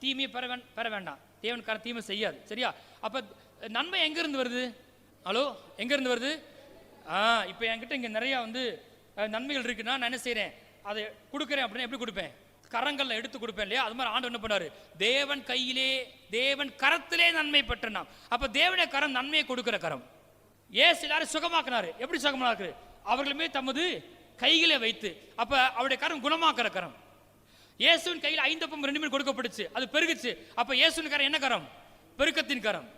தீமையை பெற வேண்டாம், தேவன் கரம் தீமை செய்யாது. சரியா? அப்ப நன்மை எங்க இருந்து வருது? ஹலோ, எங்க இருந்து வருது? இப்போ என்கிட்ட இங்க நிறைய வந்து நன்மைகள் இருக்குன்னா நான் என்ன செய்யறேன்? அதை கொடுக்குறேன். அப்படின்னா எப்படி கொடுப்பேன்? கரங்கள்ல எடுத்து கொடுப்பேன் இல்லையா? அது மாதிரி ஆண்டவர் என்ன பண்ணாரு? தேவன் கையிலே, தேவன் கரத்திலே நன்மை பெற்ற நாம். அப்ப தேவனுடைய கரம் நன்மையை கொடுக்கிற கரம். ஏசு எல்லாரும் சுகமாக்குனாரு. எப்படி சுகமாக்குறாரு? அவர்களுமே தமது கைகளை வைத்து. அப்ப அவருடைய கரம் குணமாக்குற கரம். இயேசுவின் கையில் 5 அப்பம் 2 மீன் கொடுக்கப்பட்டுச்சு, அது பெருகுச்சு. அப்ப இயேசுவின் கரம் என்ன கரம்? பெருக்கத்தின் கரம்.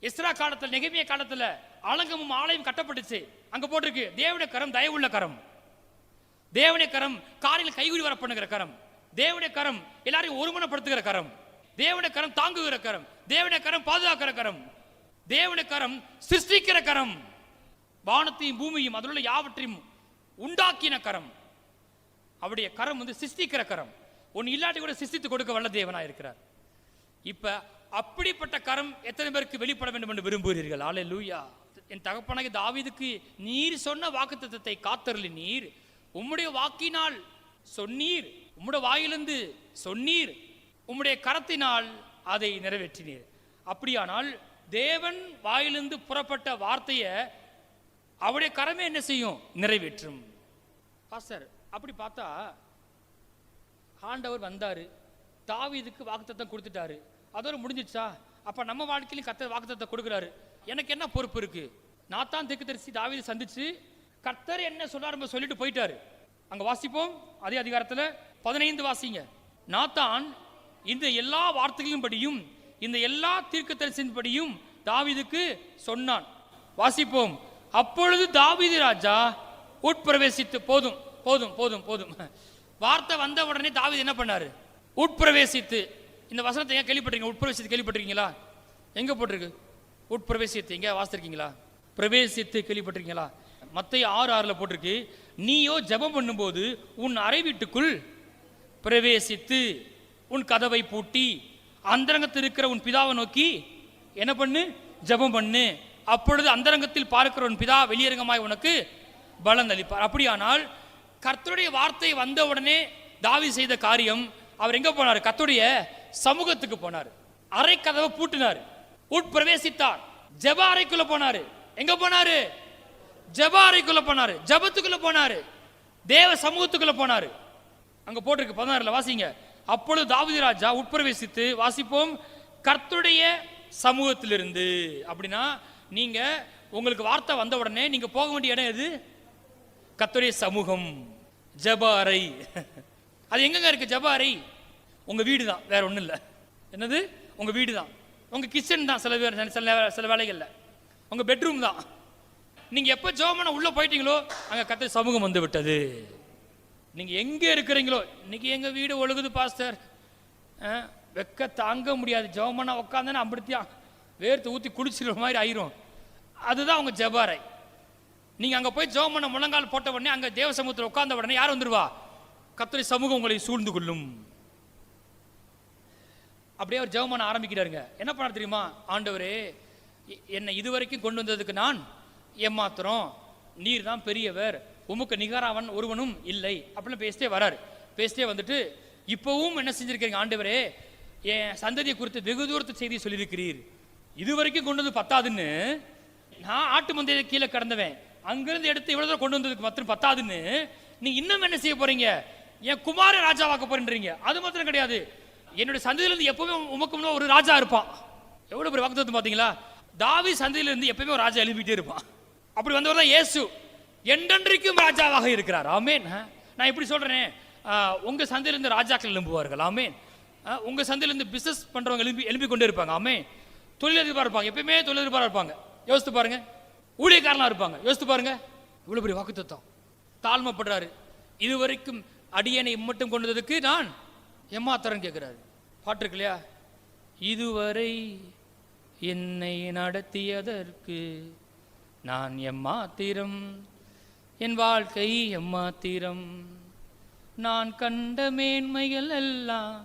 எஸ்ரா காலத்துல, நெகேமியா காலத்துல அலங்கமும் ஆலயம் கட்டப்பட்டுச்சு. அங்க போட்டிருக்கு தேவனுடைய கரம் தயவுள்ள கரம். தேவனுடைய கரம் காரியங்களை கைகூடி வர பண்ணுகிற கரம். தேவனுடைய கரம் எல்லாரையும் ஒருமனப்படுத்துகிற கரம். தேவனுடைய கரம் தாங்குகிற கரம். தேவனுடைய கரம் பாதுகாக்கிற கரம். தேவனுடைய கரம் சிருஷ்டிக்கிற கரம். வானத்தையும் பூமியும் அதில் உள்ள யாவற்றையும் உண்டாக்கின கரம். அவருடைய கரம் வந்து சிருஷ்டிக்கிற கரம். ஒன்னு இல்லாட்டி கூட சிருஷ்டித்து கொடுக்க வல்ல தேவனா இருக்கிறார். இப்ப அப்படிப்பட்ட கரம் எத்தனை பேருக்கு வெளிப்பட வேண்டும் என்று விரும்புகிறீர்கள்? அல்லேலூயா. என் தகப்பனாகிய தாவீதுக்கு நீர் சொன்ன வாக்குத்தத்தத்தை காத்தருளி நீர் உம்முடைய வாக்கினால் சொன்னீர், உம்முடைய வாயிலிருந்து சொன்னீர், உம்முடைய கரத்தினால் அதை நிறைவேற்றினீர். அப்படியானால் தேவன் வாயிலிருந்து புறப்பட்ட வார்த்தையை அவருடைய கரமே என்ன செய்யும்? நிறைவேற்றும். பாஸ்டர், அப்படி பார்த்தா ஆண்டவர் வந்தாரு, தாவீதுக்கு வாக்குத்தத்தம் கொடுத்துட்டாரு, அதோட முடிஞ்சிச்சா? அப்ப நம்ம வாழ்க்கையிலும் கர்த்தர் வாக்குத்தத்தம் கொடுக்கிறாரு, எனக்கு என்ன பொறுப்பு இருக்கு? நாத்தான் தீர்க்கதரிசி தாவீதை சந்திச்சு கர்த்தர் என்ன சொன்னார் சொல்லிட்டு போயிட்டாரு. அங்க வாசிப்போம், அதே அதிகாரத்துல 15 வாசிங்க. நாத்தான் இந்த எல்லா வார்த்தைகளின்படியும் இந்த எல்லா தீர்க்கதரிசனத்தின்படியும் தாவீதுக்கு சொன்னான். வாசிப்போம். அப்பொழுது தாவீது ராஜா உட்பிரவேசித்து, போதும் போதும் போதும் போதும், வார்த்தை வந்த உடனே தாவீது என்ன பண்ணாரு? உட்பிரவேசித்து. இந்த வசனத்தை ஏன் கேள்விப்பட்டிருக்கீங்க? உட்பிரவேசித்து கேள்விப்பட்டிருக்கீங்களா? எங்க போட்டிருக்கு உட்பிரவேசித்து? எங்க வாசித்திருக்கீங்களா? பிரவேசித்து கேள்விப்பட்டிருக்கீங்களா? மத்தேயு 6:6 போட்டிருக்கு, நீயோ ஜெபம் பண்ணும்போது உன் அறை வீட்டுக்குள் பிரவேசித்து உன் கதவை பூட்டி அந்தரங்கத்தில் இருக்கிற உன் பிதாவை நோக்கி என்ன பண்ணு? ஜெபம் பண்ணு. அப்பொழுது அந்தரங்கத்தில் பார்க்கிற உன் பிதா வெளியரங்கமாய் உனக்கு பலன் அளிப்பார். அப்படியானால் கர்த்தருடைய வார்த்தை வந்த உடனே தாவீது செய்த காரியம், அவர் எங்க போனார்? கர்த்தருடைய சமூகத்துக்கு போனார். அறை கதவை பூட்டினார், உட்பிரவேசித்தார், ஜெப அறைக்குள்ள போனாரு. எங்க போனாரு? ஜெப அறைக்குள்ள போனாரு, ஜெபத்துக்குள்ள போனாரு, தேவ சமூகத்துக்குள்ள போனாரு. அங்க போட்டிருக்கு 16 வாசிங்க. அப்பொழுது தாவீது ராஜா உட்பிரவேசித்து, வாசிப்போம், கர்த்தருடைய சமூகத்திலிருந்து. அப்படின்னா நீங்க உங்களுக்கு வார்த்தை வந்த உடனே நீங்க போக வேண்டிய இடம் எது? கர்த்தருடைய சமூகம், ஜெப அறை. அது எங்கங்க இருக்கு ஜெப அறை? உங்க வீடு தான், வேற ஒண்ணும் இல்லை. என்னது? உங்க வீடு தான், உங்க கிச்சன் தான், சில வேலைகள்ல உங்க பெட்ரூம் தான். நீங்க எப்ப ஜெபம் உள்ள போயிட்டீங்களோ அங்க கர்த்தருடைய சமூகம் வந்து விட்டது. நீங்க எங்க இருக்கிறீங்களோ, இன்னைக்கு எங்க வீடு ஒழுகுது பாஸ்டர், வெக்க தாங்க முடியாது, ஜெபம் பண்ண உட்காந்தேன்னா அப்படித்தியா வேர்த்து ஊற்றி குளிச்சுற மாதிரி ஆயிரும். அதுதான் உங்க ஜெப அறை. நீங்க அங்க போய் ஜெபம் பண்ண முழங்கால் போட்ட உடனே அங்க தேவ சமூகத்தில் உட்கார்ந்த உடனே யார் வந்துருவா? கர்த்தருடைய சமூகம் உங்களை சூழ்ந்து கொள்ளும். அப்படியே அவர் ஜெபம் பண்ண ஆரம்பிக்கிறாருங்க. என்ன பண்ண தெரியுமா? ஆண்டவரே, என்னை இதுவரைக்கும் கொண்டு வந்ததுக்கு நான் ஏமாத்திரம், நீர் தான் பெரியவர், உமக்கு நிகராவன் ஒருவனும் இல்லை அப்படின்னு பேசிட்டே வராரு. பேசிட்டே வந்துட்டு, இப்பவும் என்ன செஞ்சிருக்கீங்க ஆண்டவரே, என் சந்ததியை குறித்து வெகு தூரத்து செய்தி சொல்லியிருக்கிறீர், இதுவரைக்கும் கொண்டு வந்து பத்தாதுன்னு, நான் ஆட்டு மந்தையை கீழே கடந்தவன், அங்கிருந்து எடுத்து இவ்வளவு தூரம் கொண்டு வந்ததுக்கு மாத்திரம் பத்தாதுன்னு நீ இன்னும் என்ன செய்ய போறீங்க? என் குமார ராஜாவாக்க போறீங்க. அது மாத்திரம் கிடையாது, என்னுடைய சந்ததியிலிருந்து எப்பவுமே உமக்கு ஒரு ராஜா இருப்பான். எவ்வளவு பெரிய வாக்குத்தத்தம் பாத்தீங்களா? தாவீது சந்ததியிலிருந்து எப்பவுமே ஒரு ராஜா எழுப்பிட்டே இருப்பான். அப்படி வந்தவர் தான் இயேசு, என்றென்றைக்கும் ராஜாவாக இருக்கிறார். ஆமென். நான் இப்படி சொல்றேன், உங்க சந்தையிலிருந்து ராஜாக்கள் எழும்புவார்கள். ஆமென். உங்க சந்தையிலிருந்து பிசினஸ் பண்றவங்க எழுப்பி கொண்டே இருப்பாங்க. ஆமென். தொழிலதிபராக இருப்பாங்க, எப்பயுமே தொழிலதிபராக இருப்பாங்க. யோசித்து பாருங்க. ஊழியக்காரனா இருப்பாங்க, யோசித்து பாருங்க. இவ்வளவு பெரிய வாக்குத்தத்தம். தாழ்மைப்படுறாரு. இதுவரைக்கும் அடியனை மட்டும் கொண்டதுக்கு நான் ஏமாத்திரம் கேட்கிறாரு. பாட்டு இருக்கு இல்லையா? இதுவரை என்னை நடத்தியதற்கு நான் எம்மாத்திரம், என் வாழ்க்கை எம்மாத்திரம், நான் கண்ட மேன்மைகள் எல்லாம்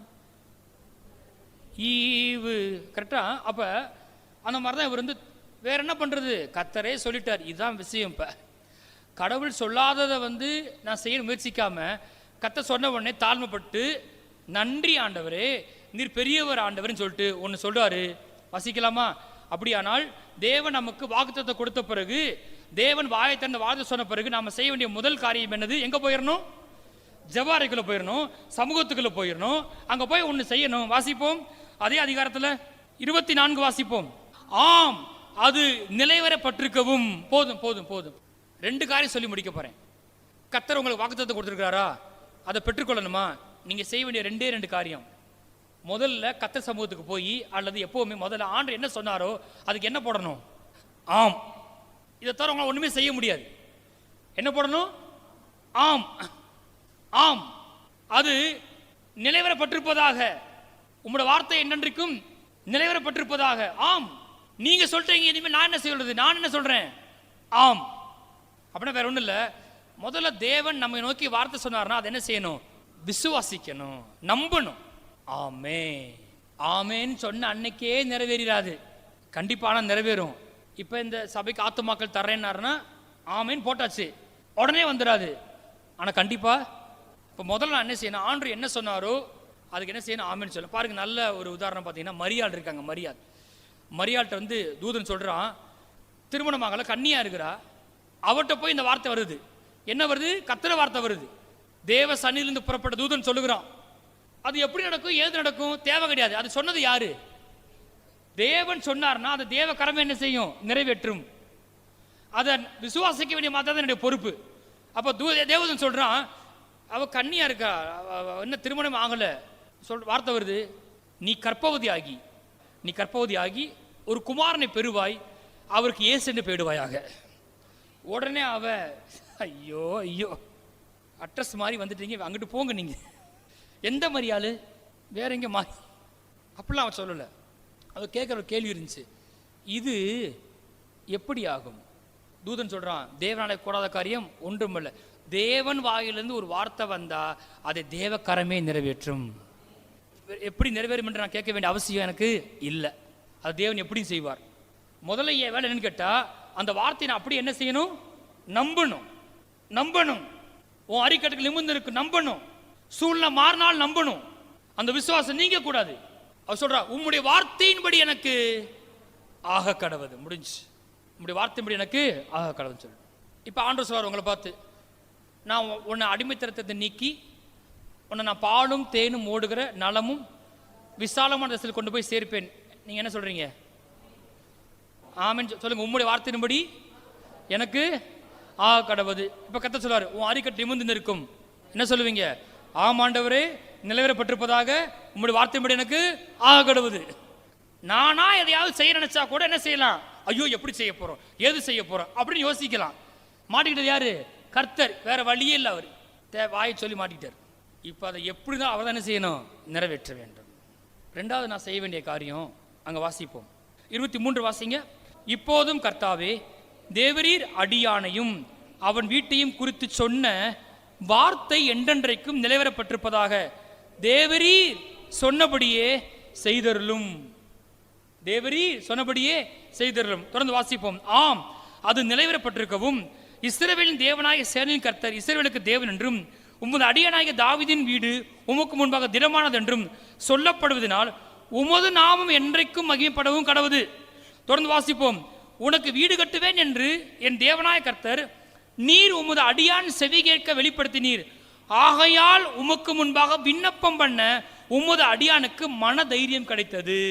ஈவு. கரெக்டா? அப்ப அந்த மாதிரிதான் இவர் வந்து வேற என்ன பண்றது? கர்த்தரே சொல்லிட்டார். இதுதான் விஷயம். இப்ப கடவுள் சொல்லாததை வந்து நான் செய்ய முயற்சிக்காம கர்த்தர் சொன்ன உடனே தாழ்மைப்பட்டு, நன்றி ஆண்டவரே, நீர் பெரியவர் ஆண்டவர்னு சொல்லிட்டு ஒன்னு சொல்றாரு. வசிக்கலாமா? அப்படியானால் தேவன் நமக்கு வாக்குத்தத்தத்தை கொடுத்த பிறகு, தேவன் வாயை திறந்த வார்த்தை சொன்ன பிறகு நாம செய்ய வேண்டிய முதல் காரியம் என்னது? எங்க போயிடணும்? ஜெப அறைக்குள்ள போயிடணும், சமூகத்துக்குள்ள போயிடணும். அங்க போய் ஒன்னு செய்யணும். வாசிப்போம், அதே அதிகாரத்துல 24 வாசிப்போம். ஆம், அது நிலைவரப்பட்டிருக்கவும். போதும் போதும் போதும். 2 காரியம் சொல்லி முடிக்க போறேன். கர்த்தர் உங்களுக்கு வாக்குத்தத்தத்தை கொடுத்திருக்காரா? அதை பெற்றுக்கொள்ளணுமா? நீங்க செய்ய வேண்டிய 2 காரியம். முதல்ல கர்த்தர் சமூகத்துக்கு போய், அல்லது எப்பவுமே முதல்ல ஆண்டவர் என்ன சொன்னாரோ அதுக்கு என்ன போடணும்? ஆம். இதை தவிர உங்களால் ஒண்ணுமே செய்ய முடியாது. என்ன போடணும்? ஆம். ஆம், அது நிலைவரப்பட்டிருப்பதாக. உங்களோட வார்த்தை என்னென்றைக்கும் நிலைவரப்பட்டிருப்பதாக. ஆம். நீங்க சொல்றீங்க, இனிமேல் நான் என்ன சொல்றது? நான் என்ன சொல்றேன்? ஆம். அப்படின்னா வேற ஒண்ணும் இல்ல. முதல்ல தேவன் நம்ம நோக்கி வார்த்தை சொன்னார்னா அதை என்ன செய்யணும்? விசுவாசிக்கணும், நம்பணும். ஆமே ஆமேன்னு சொன்ன அன்னைக்கே நிறைவேறாது, கண்டிப்பான நிறைவேறும். இப்ப இந்த சபைக்கு ஆத்துமாக்கள் தர்றேன்னாருன்னா ஆமேன்னு போட்டாச்சு, உடனே வந்துடாது. ஆனா கண்டிப்பா இப்ப முதல்ல நான் என்ன செய்யணும்? ஆண்டவர் என்ன சொன்னாரோ அதுக்கு என்ன செய்யணும்? ஆமேன்னு சொல்ல. பாருங்க, நல்ல ஒரு உதாரணம் பார்த்தீங்கன்னா, மரியாள் இருக்காங்க. மரியாள்கிட்ட வந்து தூதன் சொல்றான், திருமணமாகல, கன்னியா இருக்கிறா. அவர்கிட்ட போய் இந்த வார்த்தை வருது. என்ன வருது? கர்த்தர் வார்த்தை வருது. தேவ சன்னிலிருந்து புறப்பட்ட தூதன் சொல்லுகிறான். அது எப்படி நடக்கும், ஏது நடக்கும் தேவை கிடையாது. அது சொன்னது யாரு? தேவன் சொன்னார்னா அது தேவ கடமை என்ன செய்யும்? நிறைவேற்றும். அதை விசுவாசிக்க வேண்டிய மாத்திரம் என்னுடைய பொறுப்பு. அப்ப தேவதன் சொல்றான், அவ கன்னியா இருக்கா, என்ன திருமணம் ஆகல, வார்த்தை வருது. நீ கர்ப்பவதி ஆகி ஒரு குமாரனை பெறுவாய், அவருக்கு இயேசு என்று பெயரிடுவாயாக. உடனே அவ ஐயோ ஐயோ அட்ரஸ் மாதிரி வந்துட்டீங்க, அங்கிட்டு போங்க, நீங்க எந்த மாதிரி ஆளு, வேற எங்க மாறி அப்படிலாம் அவன் சொல்லலை. அவ கேட்குற ஒரு கேள்வி இருந்துச்சு, இது எப்படி ஆகும்? தூதன் சொல்றான், தேவனாலே கூடாத காரியம் ஒன்றுமில்லை. தேவன் வாயிலிருந்து ஒரு வார்த்தை வந்தா அதை தேவக்கரமே நிறைவேற்றும். எப்படி நிறைவேறும் என்று நான் கேட்க வேண்டிய அவசியம் எனக்கு இல்லை. அது தேவன் எப்படி செய்வார்? முதல்ல என் வேலை என்னன்னு கேட்டா, அந்த வார்த்தையை நான் அப்படி என்ன செய்யணும்? நம்பணும். உன் அறிக்கட்டுக்கு நிமிர்ந்து இருக்கு, நம்பணும். சூழ்நிலை மாறினால் நம்பணும். அந்த விசுவாசம் நீங்க கூடாது. அவர் சொல்றா, உம்முடைய வார்த்தையின்படி எனக்கு ஆக கடவுது, முடிஞ்சு. உம்முடைய வார்த்தையின்படி எனக்கு ஆக கடவுதுன்னு சொல்லு. இப்ப ஆண்டவர் சொல்றார் உங்களை பார்த்து, நான் உன்னை அடிமைத்தனத்தை நீக்கி உன்னை நான் பாலும் தேனும் ஓடுகிற நலமும் விசாலமான தேசத்தில் கொண்டு போய் சேர்ப்பேன். நீங்க என்ன சொல்றீங்க? ஆமென் சொல்லுங்க. உம்முடைய வார்த்தையின்படி எனக்கு ஆக கடவுது. இப்ப கர்த்தர் சொல்றாரு, உன் அறிக்கை நிமிர்ந்து இருக்கும். என்ன சொல்லுவீங்க? ஆமாண்டவரே, நிலைவேறப்பட்டிருப்பதாக உம்முடைய வார்த்தையின்படி எனக்கு ஆக கடவுது. நானா எதையாவது செய்ய நினைச்சா கூட என்ன செய்யலாம்? ஐயோ எப்படி செய்ய போறோம், ஏது செய்ய போறோம் அப்படின்னு யோசிக்கலாம். மாட்டிக்கிட்டது யாரு? கர்த்தர். வேற வழியே இல்லை. அவர் வாயை சொல்லி மாட்டிக்கிட்டார். இப்போ அதை எப்படிதான் அவர் தான் என்ன செய்யணும்? நிறைவேற்ற வேண்டும். ரெண்டாவது நான் செய்ய வேண்டிய காரியம் அங்க வாசிப்போம். 23 வாசிங்க. இப்போதும் கர்த்தாவே, தேவரீர் அடியானையும் அவன் வீட்டையும் குறித்து சொன்ன வார்த்தை என்றென்றைக்கும் நிலைவரப்பட்டிருப்பதாக தேவரீர் சொன்னபடியே செய்தருளும். தேவரீர் சொன்னபடியே செய்தருளும். தொடர்ந்து வாசிப்போம். ஆம், அது நிலைவரப்பட்டிருக்கவும் இஸ்ரவேலின் தேவனாகிய சேனையின் கர்த்தர் இஸ்ரவேலுக்கு தேவன் என்றும் உமது அடியானாகிய தாவீதின் வீடு உமக்கு முன்பாக திடமானது என்றும் சொல்லப்படுவதனால் உமது நாமம் என்றைக்கும் மகிமைப்படவும் கடவுது. தொடர்ந்து வாசிப்போம். உனக்கு வீடு கட்டுவேன் என்று என் தேவனாய கர்த்தர் நீர் உமது அடியான் செவி கேட்க வெளிப்படுத்தினீர். ஆகையால் உமக்கு முன்பாக விண்ணப்பம் பண்ண உமது அடியானுக்கு மன தைரியம் கிடைத்தது.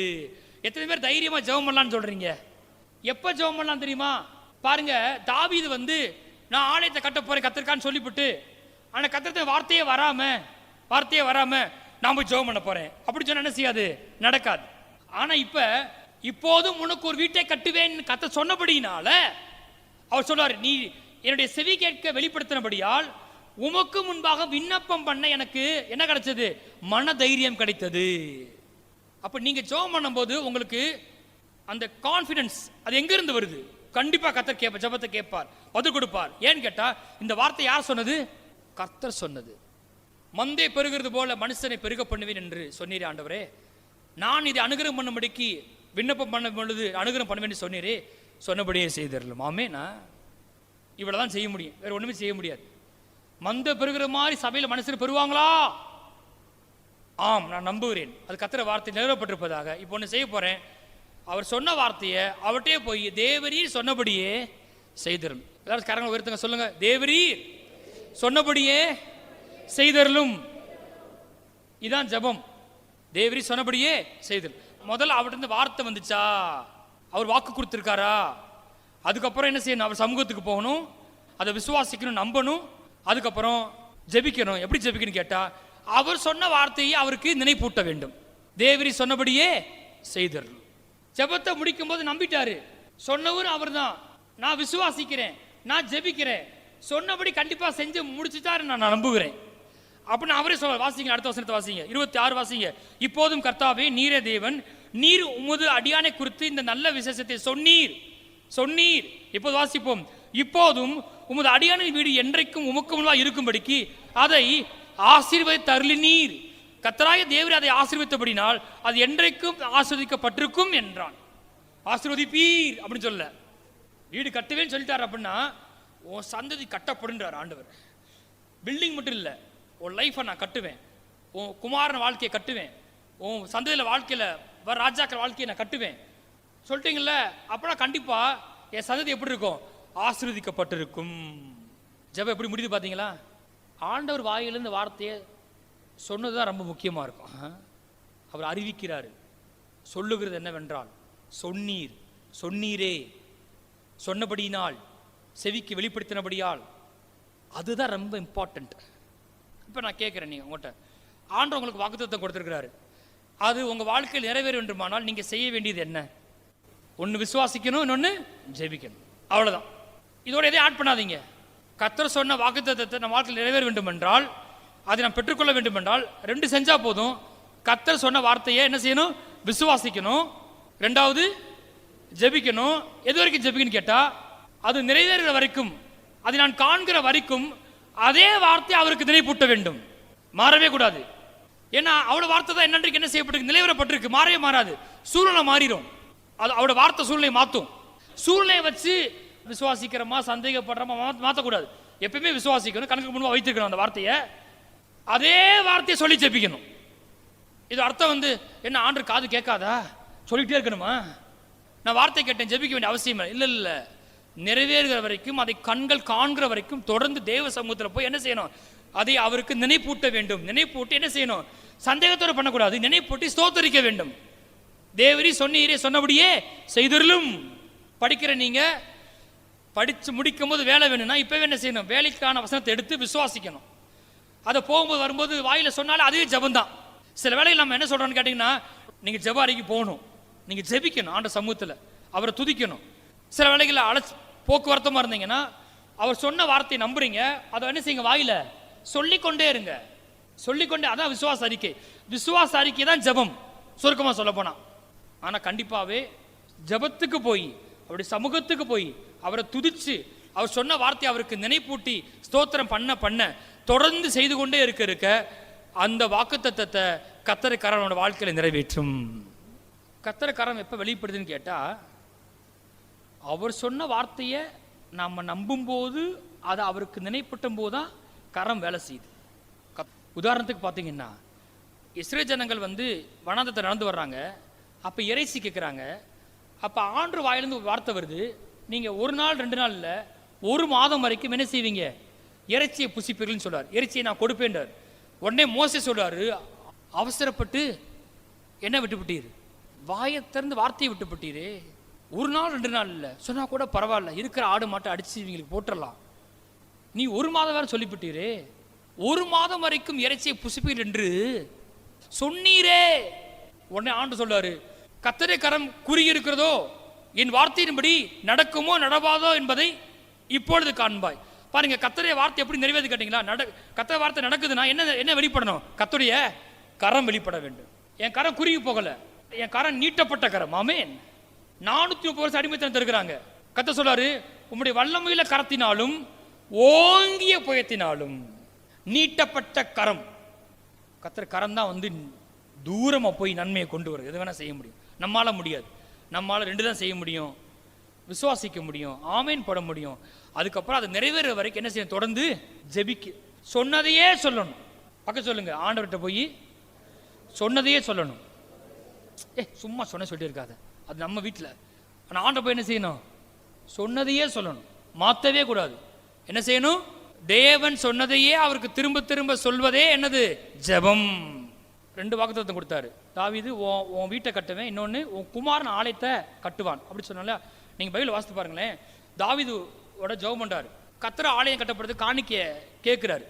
எத்தனை பேர் தைரியமா ஜெபம் பண்ணலாம்னு சொல்றீங்க? எப்ப ஜெபம் பண்ணலாம் தெரியுமா? பாருங்க, தாவீது நான் ஆலயத்தை கட்ட போறேன் கர்த்தருக்கான்னு சொல்லிவிட்டு, ஆனா கர்த்தர் வார்த்தையே வராம நான் போய் ஜெபம் பண்ண போறேன் அப்படி சொன்னா என்ன செய்யாது? நடக்காது. ஆனா இப்போதும் உனக்கு ஒரு வீட்டை கட்டுவேன் கர்த்தர் சொன்னபடினால அவர் சொல்றாரு, நீ என்னுடைய செவி கேட்க வெளிப்படுத்தினபடியால் உமக்கு முன்பாக விண்ணப்பம் பண்ண எனக்கு என்ன கிடைச்சது? மன தைரியம் கிடைத்தது. அப்ப நீங்க ஜெபம் பண்ணும்போது உங்களுக்கு அந்த கான்ஃபிடன்ஸ் அது எங்க இருந்து வருது? கண்டிப்பா கர்த்தர் ஜெபத்தை கேட்பார், பதில் கொடுப்பார். ஏன்னு கேட்டா, இந்த வார்த்தை யார் சொன்னது? கர்த்தர் சொன்னது. மந்தை பெருகிறது போல மனுஷனை பெருக பண்ணுவேன் என்று சொன்னீரே ஆண்டவரே, நான் இதை அனுகிரகம் பண்ணும்படிக்கு விண்ணப்பம் பண்ண பொழுது அனுகிரகம் பண்ணுவேன் சொன்னீரே, சொன்னபடியே செய்திடலாம். ஆமே, நான் இவ்வளவுதான் செய்ய முடியும், வேற ஒண்ணுமே செய்ய முடியாது. மந்த பெருகிற மாதிரி சபையில மனுஷன் பெறுவாங்களா? ஆம், நான் நம்புகிறேன். அது கர்த்தர் வார்த்தை நிறுவப்பட்டிருப்பதாக. இப்போ ஒன்று செய்ய போறேன். அவர் சொன்ன வார்த்தையை அவர்கிட்டே போய் தேவரீர் சொன்னபடியே செய்தரும். எல்லாரும் கரங்களை உயர்த்துங்க, சொல்லுங்க, தேவரீர் சொன்னபடியே செய்தருளும். இதான் ஜெபம். தேவரீர் சொன்னபடியே செய்தல். முதல்ல அவர்கிட்ட வார்த்தை வந்துச்சா? அவர் வாக்கு கொடுத்திருக்காரா? அதுக்கப்புறம் என்ன செய்யணும்? அவர் சமூகத்துக்கு போகணும், அதை விசுவாசிக்கணும், நம்பணும், அதுக்கப்புறம் ஜெபிக்கணும். எப்படி ஜெபிக்கணும் கேட்டா, அவர் சொன்ன வார்த்தையை அவருக்கு நினைப்பூட்ட வேண்டும். தேவரீர் சொன்னபடியே செய்தருளும். ஜெபத்தை முடிக்கும் போது நம்பிட்டாரு, சொன்னவர் அவர் தான், நான் விசுவாசிக்கிறேன், நான் ஜெபிக்கிறேன், சொன்னபடி கண்டிப்பா செஞ்சு முடிச்சுட்டாரு, நான் நம்புகிறேன் அப்படின்னு அவரே சொல்ல. வாசிங்க, அடுத்த வசனத்தை வாசிங்க, 26 வாசிங்க. இப்போதும் கர்த்தாவே, நீரே தேவன், நீர் உமது அடியானை குறித்து இந்த நல்ல விசேஷத்தை சொன்னீர். இப்போது வாசிப்போம். இப்போதும் உமது அடியானின் வீடு என்றைக்கும் உமக்கு முன்பாக இருக்கும்படிக்கு அதை ஆசீர்வதித்து அருளினீர். கர்த்தராகிய தேவரீர் அதை ஆசீர்வதித்தபடினால் அது என்றைக்கும் ஆசீர்வதிக்கப்பட்டிருக்கும் என்றான். ஆசீர்வதிப்பீர் அப்படின்னு சொல்ல, வீடு கட்டுவேன்னு சொல்லிட்டார். அப்படின்னா உன் சந்ததி கட்டப்படுன்றார் ஆண்டவர். பில்டிங் மட்டும் இல்லை, உன் லைஃபை நான் கட்டுவேன், உன் குமாரன் வாழ்க்கையை கட்டுவேன், உன் சந்ததியில் வாழ்க்கையில் வர ராஜாக்கள் வாழ்க்கையை நான் கட்டுவேன் சொல்லிட்டீங்கல்ல. அப்படின்னா கண்டிப்பா என் சந்ததி எப்படி இருக்கும்? ஆசீர்வதிக்கப்பட்டிருக்கும். ஜெபம் எப்படி முடியுது பார்த்தீங்களா? ஆண்டவர் வாயிலிருந்து வார்த்தையை சொன்னதுதான் ரொம்ப முக்கியமாக இருக்கும். அவர் அறிவிக்கிறாரு. சொல்லுகிறது என்னவென்றால், சொன்னீரே, சொன்னபடியினால், செவிக்கு வெளிப்படுத்தினபடியால், அதுதான் ரொம்ப இம்பார்ட்டன்ட். இப்போ நான் கேட்குறேன், நீங்கள் உங்கள்கிட்ட ஆண்டவர் உங்களுக்கு வாக்குத்தத்தம் கொடுத்துருக்கிறாரு. அது உங்க வாழ்க்கையில் நிறைவேற வேண்டுமானால் நீங்க செய்ய வேண்டியது என்ன? ஒன்று விசுவாசிக்கணும், இன்னொன்று ஜெபிக்கணும். அவ்வளவுதான். இதோட எதையும் ஆட் பண்ணாதீங்க. கர்த்தர் சொன்ன வாக்குத்தத்தத்தை நம்ம வாழ்க்கையில் நிறைவேற வேண்டும் என்றால், அதை நாம் பெற்றுக்கொள்ள வேண்டும் என்றால் 2 செஞ்சா போதும். கர்த்தர் சொன்ன வார்த்தையை என்ன செய்யணும்? விசுவாசிக்கணும். 2வது ஜெபிக்கணும். எது வரைக்கும் ஜெபிக்கணும் கேட்டா, அது நிறைவேறுகிற வரைக்கும், அதை நான் காண்கிற வரைக்கும் அதே வார்த்தை அவருக்கு நினைப்பூட்ட வேண்டும். மாறவே கூடாது. ஏன்னா அவரோட வார்த்தை தான் என்னன்றைக்கு என்ன செய்யப்பட்டிருக்கு? நிலைவரப்பட்டிருக்கு. மாறவே மாறாது. சூழ்நிலை மாறிடும். அது அவரோட வார்த்தை சூழ்நிலை மாற்றும். சூழ்நிலையை வச்சு விசுவாசிக்கிறோமா சந்தேகப்படுறோமா மாற்றக்கூடாது. எப்பயுமே விசுவாசிக்கணும். கணக்கு முன்பாக வைத்திருக்கணும் அந்த வார்த்தையை. அதே வார்த்தையை சொல்லி ஜெபிக்கணும். இது அர்த்தம் என்ன ஆண்டு காது கேட்காதா? சொல்லிட்டே இருக்கணுமா? நான் வார்த்தை கேட்டேன், ஜெபிக்க வேண்டிய அவசியம் இல்லை. இல்லை, நிறைவேறுகிற வரைக்கும், அதை கண்கள் காண்கிற வரைக்கும் தொடர்ந்து தேவ சமூகத்தில் போய் என்ன செய்யணும்? அதை அவருக்கு நினைப்பூட்ட வேண்டும். நினைப்பூட்டி என்ன செய்யணும்? சந்தேகத்தோடு பண்ணக்கூடாது. நினைப்பூட்டி ஸ்தோத்தரிக்க வேண்டும். தேவரீ சொன்னீரே, சொன்னபடியே செய்தருளும். படிக்கிற நீங்க படிச்சு முடிக்கும் போது வேலை வேணும்னா இப்பவே என்ன செய்யணும்? வேலைக்கான வசனத்தை எடுத்து விசுவாசிக்கணும். அதை போகும்போது வரும்போது வாயில சொன்னாலும் அதுவே ஜபம் தான். சில வேலையில் நம்ம என்ன சொல்றோம்னு கேட்டீங்கன்னா, நீங்க ஜெப அறைக்கு போகணும், நீங்க ஜெபிக்கணும், ஆண்ட சமூகத்தில் அவரை துதிக்கணும். சில வேலைகளில் போக்குவரத்தமா இருந்தீங்கன்னா அவர் சொன்ன வார்த்தையை நம்புறீங்க, அதை என்ன செய்யுங்க? வாயில சொல்லிக்கொண்டே இருங்க. சொல்லிக்கொண்டே, அதான் விசுவாச அறிக்கை. விசுவாச அறிக்கை தான் ஜெபம், சுருக்கமா சொல்ல போனா. ஆனா கண்டிப்பாவே ஜெபத்துக்கு போய், அவருடைய சமூகத்துக்கு போய் அவரை துதிச்சு அவர் சொன்ன வார்த்தை அவருக்கு நினைப்பூட்டி ஸ்தோத்திரம் பண்ண பண்ண தொடர்ந்து செய்து கொண்டே இருக்க அந்த வாக்குத்தத்தத்தை கர்த்தருக்காரனோட வாழ்க்கையில நிறைவேற்றும். கர்த்தருக்காரன் எப்ப வெளிப்படுதுன்னு கேட்டா, அவர் சொன்ன வார்த்தையை நம்ம நம்பும் போது, அதை அவருக்கு நினைப்பூட்டும் போதுதான் கரம் வேலை செய்யுது. உதாரணத்துக்கு பார்த்தீங்கன்னா, இஸ்ரேல் ஜனங்கள் வனாந்தரத்தை நடந்து வர்றாங்க. அப்போ இறைச்சி கேட்குறாங்க. அப்போ ஆண்டு வாயிலிருந்து ஒரு வார்த்தை வருது, நீங்கள் 1 நாள் 2 நாள் இல்லை, 1 மாதம் வரைக்கும் என்ன செய்வீங்க? இறைச்சியை புசிப்பீர்கள்னு சொல்றார். இறைச்சியை நான் கொடுப்பேன்றார். உடனே மோசே சொல்றாரு, அவசரப்பட்டு என்ன விட்டுவிட்டீர்? வாயை திறந்து வார்த்தையை விட்டுவிட்டீரு. 1 நாள் 2 நாள் இல்லை சொன்னா கூட பரவாயில்ல, இருக்கிற ஆடு மாட்டை அடிச்சு இவங்களுக்கு போட்டுடலாம். நீ 1 மாதம் வேற சொல்லிவிட்டீரே, 1 மாதம் வரைக்கும் இறைச்சியை புசிப்பீர் என்று சொன்னீரே. உடனே ஆண்டு சொல்றாரு, கர்த்தருடைய கரம் குறுகியிருக்கிறதோ, என் வார்த்தையின்படி நடக்குமோ நடவாதோ என்பதை இப்பொழுது காண்பாய். பாருங்க, கர்த்தருடைய வார்த்தை எப்படி நிறைவேறது கேட்டீங்களா? கர்த்தருடைய வார்த்தை நடக்குதுன்னா என்ன வெளிப்படணும்? கர்த்தருடைய கரம் வெளிப்பட வேண்டும். என் கரம் குறுகி போகல, என் கரம் நீட்டப்பட்ட கரம். ஆமென். 430 வருஷம் அடிமைத்தனம் தருகிறாங்க. கர்த்தர் சொல்றாரு, உம்முடைய வல்லமையில கரத்தினாலும் ஓங்கிய புயத்தினாலும் நீட்டப்பட்ட கரம். கர்த்தர் கரம் தான் தூரமா போய் நன்மையை கொண்டு வருது. எது வேணா செய்ய முடியும். நம்மால முடியாது. நம்மால 2 தான் செய்ய முடியும், விசுவாசிக்க முடியும், ஆமேன் போட முடியும். அதுக்கப்புறம் அது நிறைவேற வரைக்கும் என்ன செய்யணும்? தொடர்ந்து ஜெபிக்க. சொன்னதையே சொல்லணும். பக்கம் சொல்லுங்க, ஆண்டவர்கிட்ட போய் சொன்னதையே சொல்லணும். சும்மா சொல்லிட்டு இருக்காத, அது நம்ம வீட்டில். ஆனால் ஆண்டவர் போய் என்ன செய்யணும்? சொன்னதையே சொல்லணும், மாற்றவே கூடாது. என்ன செய்யணும்? தேவன் சொன்னதையே அவருக்கு திரும்ப திரும்ப சொல்வதே என்னது? ஜெபம். 2 வாக்குத்தத்தம் கொடுத்தாரு. தாவீது, உன் வீட்டை கட்டுவேன், இன்னொன்று உன் குமாரன் ஆலயத்தை கட்டுவான் அப்படி சொன்னால. நீங்கள் பைபிள் வாசித்து பாருங்களேன். தாவீதோட ஜெபம் பண்றாரு. கர்த்தர் ஆலயம் கட்டப்படுறது காணிக்க கேட்கிறாரு.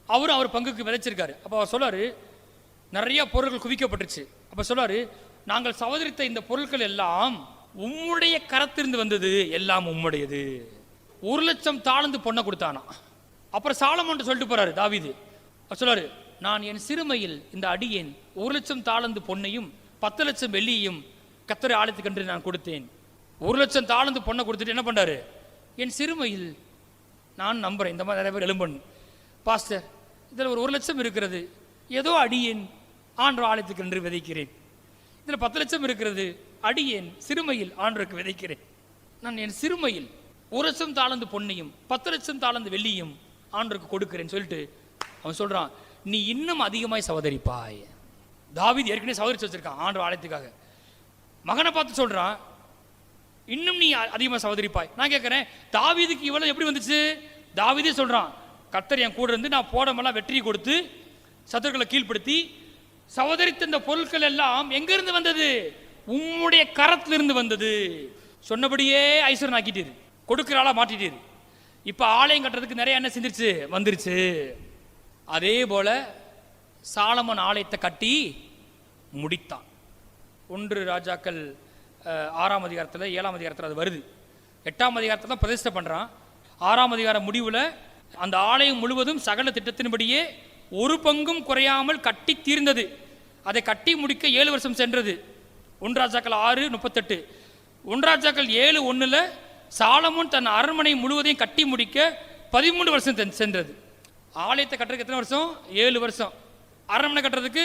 அவரும் அவர் பங்குக்கு விதைச்சிருக்காரு. அப்போ அவர் சொல்றாரு, நிறைய பொருட்கள் குவிக்கப்பட்டுருச்சு. அப்போ சொல்றாரு, நாங்கள் சவதரித்த இந்த பொருட்கள் எல்லாம் உம்முடைய கரத்திலிருந்து வந்தது, எல்லாம் உம்முடையது. 1,00,000 தாளந்து பொண்ணை கொடுத்தானா. அப்புறம் சாலமோன் சொல்லிட்டு போறாரு தாவீது. சொல்றாரு, நான் என் சிறுமையில் இந்த அடியேன் 1,00,000 தாளந்து பொன்னையும் 10,00,000 வெள்ளியையும் கர்த்தருடைய ஆலயத்துக்கு நான் கொடுத்தேன். 1,00,000 தாளந்து பொண்ணை கொடுத்துட்டு என்ன பண்றாரு? என் சிறுமையில் நான் நம்புறேன். இந்த மாதிரி நிறைய பேர் எழும்பணும், பாஸ்டர் இதில் ஒரு 1,00,000 இருக்கிறது, ஏதோ அடியேன் ஆண்டவர் ஆலயத்துக்கு என்று விதைக்கிறேன். இதில் 10,00,000 இருக்கிறது, அடியேன் சிறுமையில் ஆண்டவருக்கு விதைக்கிறேன். நான் என் சிறுமையில் 1,00,000 தாளந்து பொன்னையும் 10,00,000 தாளந்து வெள்ளியும் ஆண்டவருக்கு கொடுக்கிறேன்னு சொல்லிட்டு அவன் சொல்றான், நீ இன்னும் அதிகமாய் சவதரிப்பாய். தாவீது ஏற்கனவே சவதரிச்சு வச்சிருக்கான் ஆண்டவர் ஆலயத்துக்காக. மகனை பார்த்து சொல்றான், இன்னும் நீ அதிகமாக சவதரிப்பாய். நான் கேட்கிறேன், தாவீதுக்கு இவ்வளவு எப்படி வந்துச்சு? தாவீதே சொல்றான், கர்த்தர் என் கூட இருந்து நான் போடமெல்லாம் வெற்றி கொடுத்து சத்துருக்களை கீழ்ப்படுத்தி சவதரித்த இந்த பொருட்கள் எல்லாம் எங்கிருந்து வந்தது? உம்முடைய கரத்திலிருந்து வந்தது. சொன்னபடியே ஐஸ்வரன் ஆக்கிட்டீரு, கொடுக்கிற ஆளா மாட்டிட்டீரு. இப்ப ஆலயம் கட்டுறதுக்கு நிறைய என்ன செஞ்சிருச்சு? வந்துருச்சு. அதே போல சாலமோன் ஆலயத்தை கட்டி முடித்தான். 1 ராஜாக்கள் 6ஆம் அதிகாரத்தில் 7ஆம் அதிகாரத்தில் அது வருது. 8ஆம் அதிகாரத்தில் தான் பிரதிஷ்டை பண்ணுறான். 6ஆம் அதிகார முடிவில் அந்த ஆலயம் முழுவதும் சகல திட்டத்தின்படியே ஒரு பங்கும் குறையாமல் கட்டி தீர்ந்தது. அதை கட்டி முடிக்க 7 வருஷம் சென்றது. 1 ராஜாக்கள் 6:38. 1 ராஜாக்கள் 7:1 சாலமோன் தன் அரண்மனை முழுவதையும் கட்டி முடிக்க 13 வருஷம் சென்றது. ஆலயத்தை கட்டுறதுக்கு எத்தனை வருஷம்? 7 வருஷம். அரண்மனை கட்டுறதுக்கு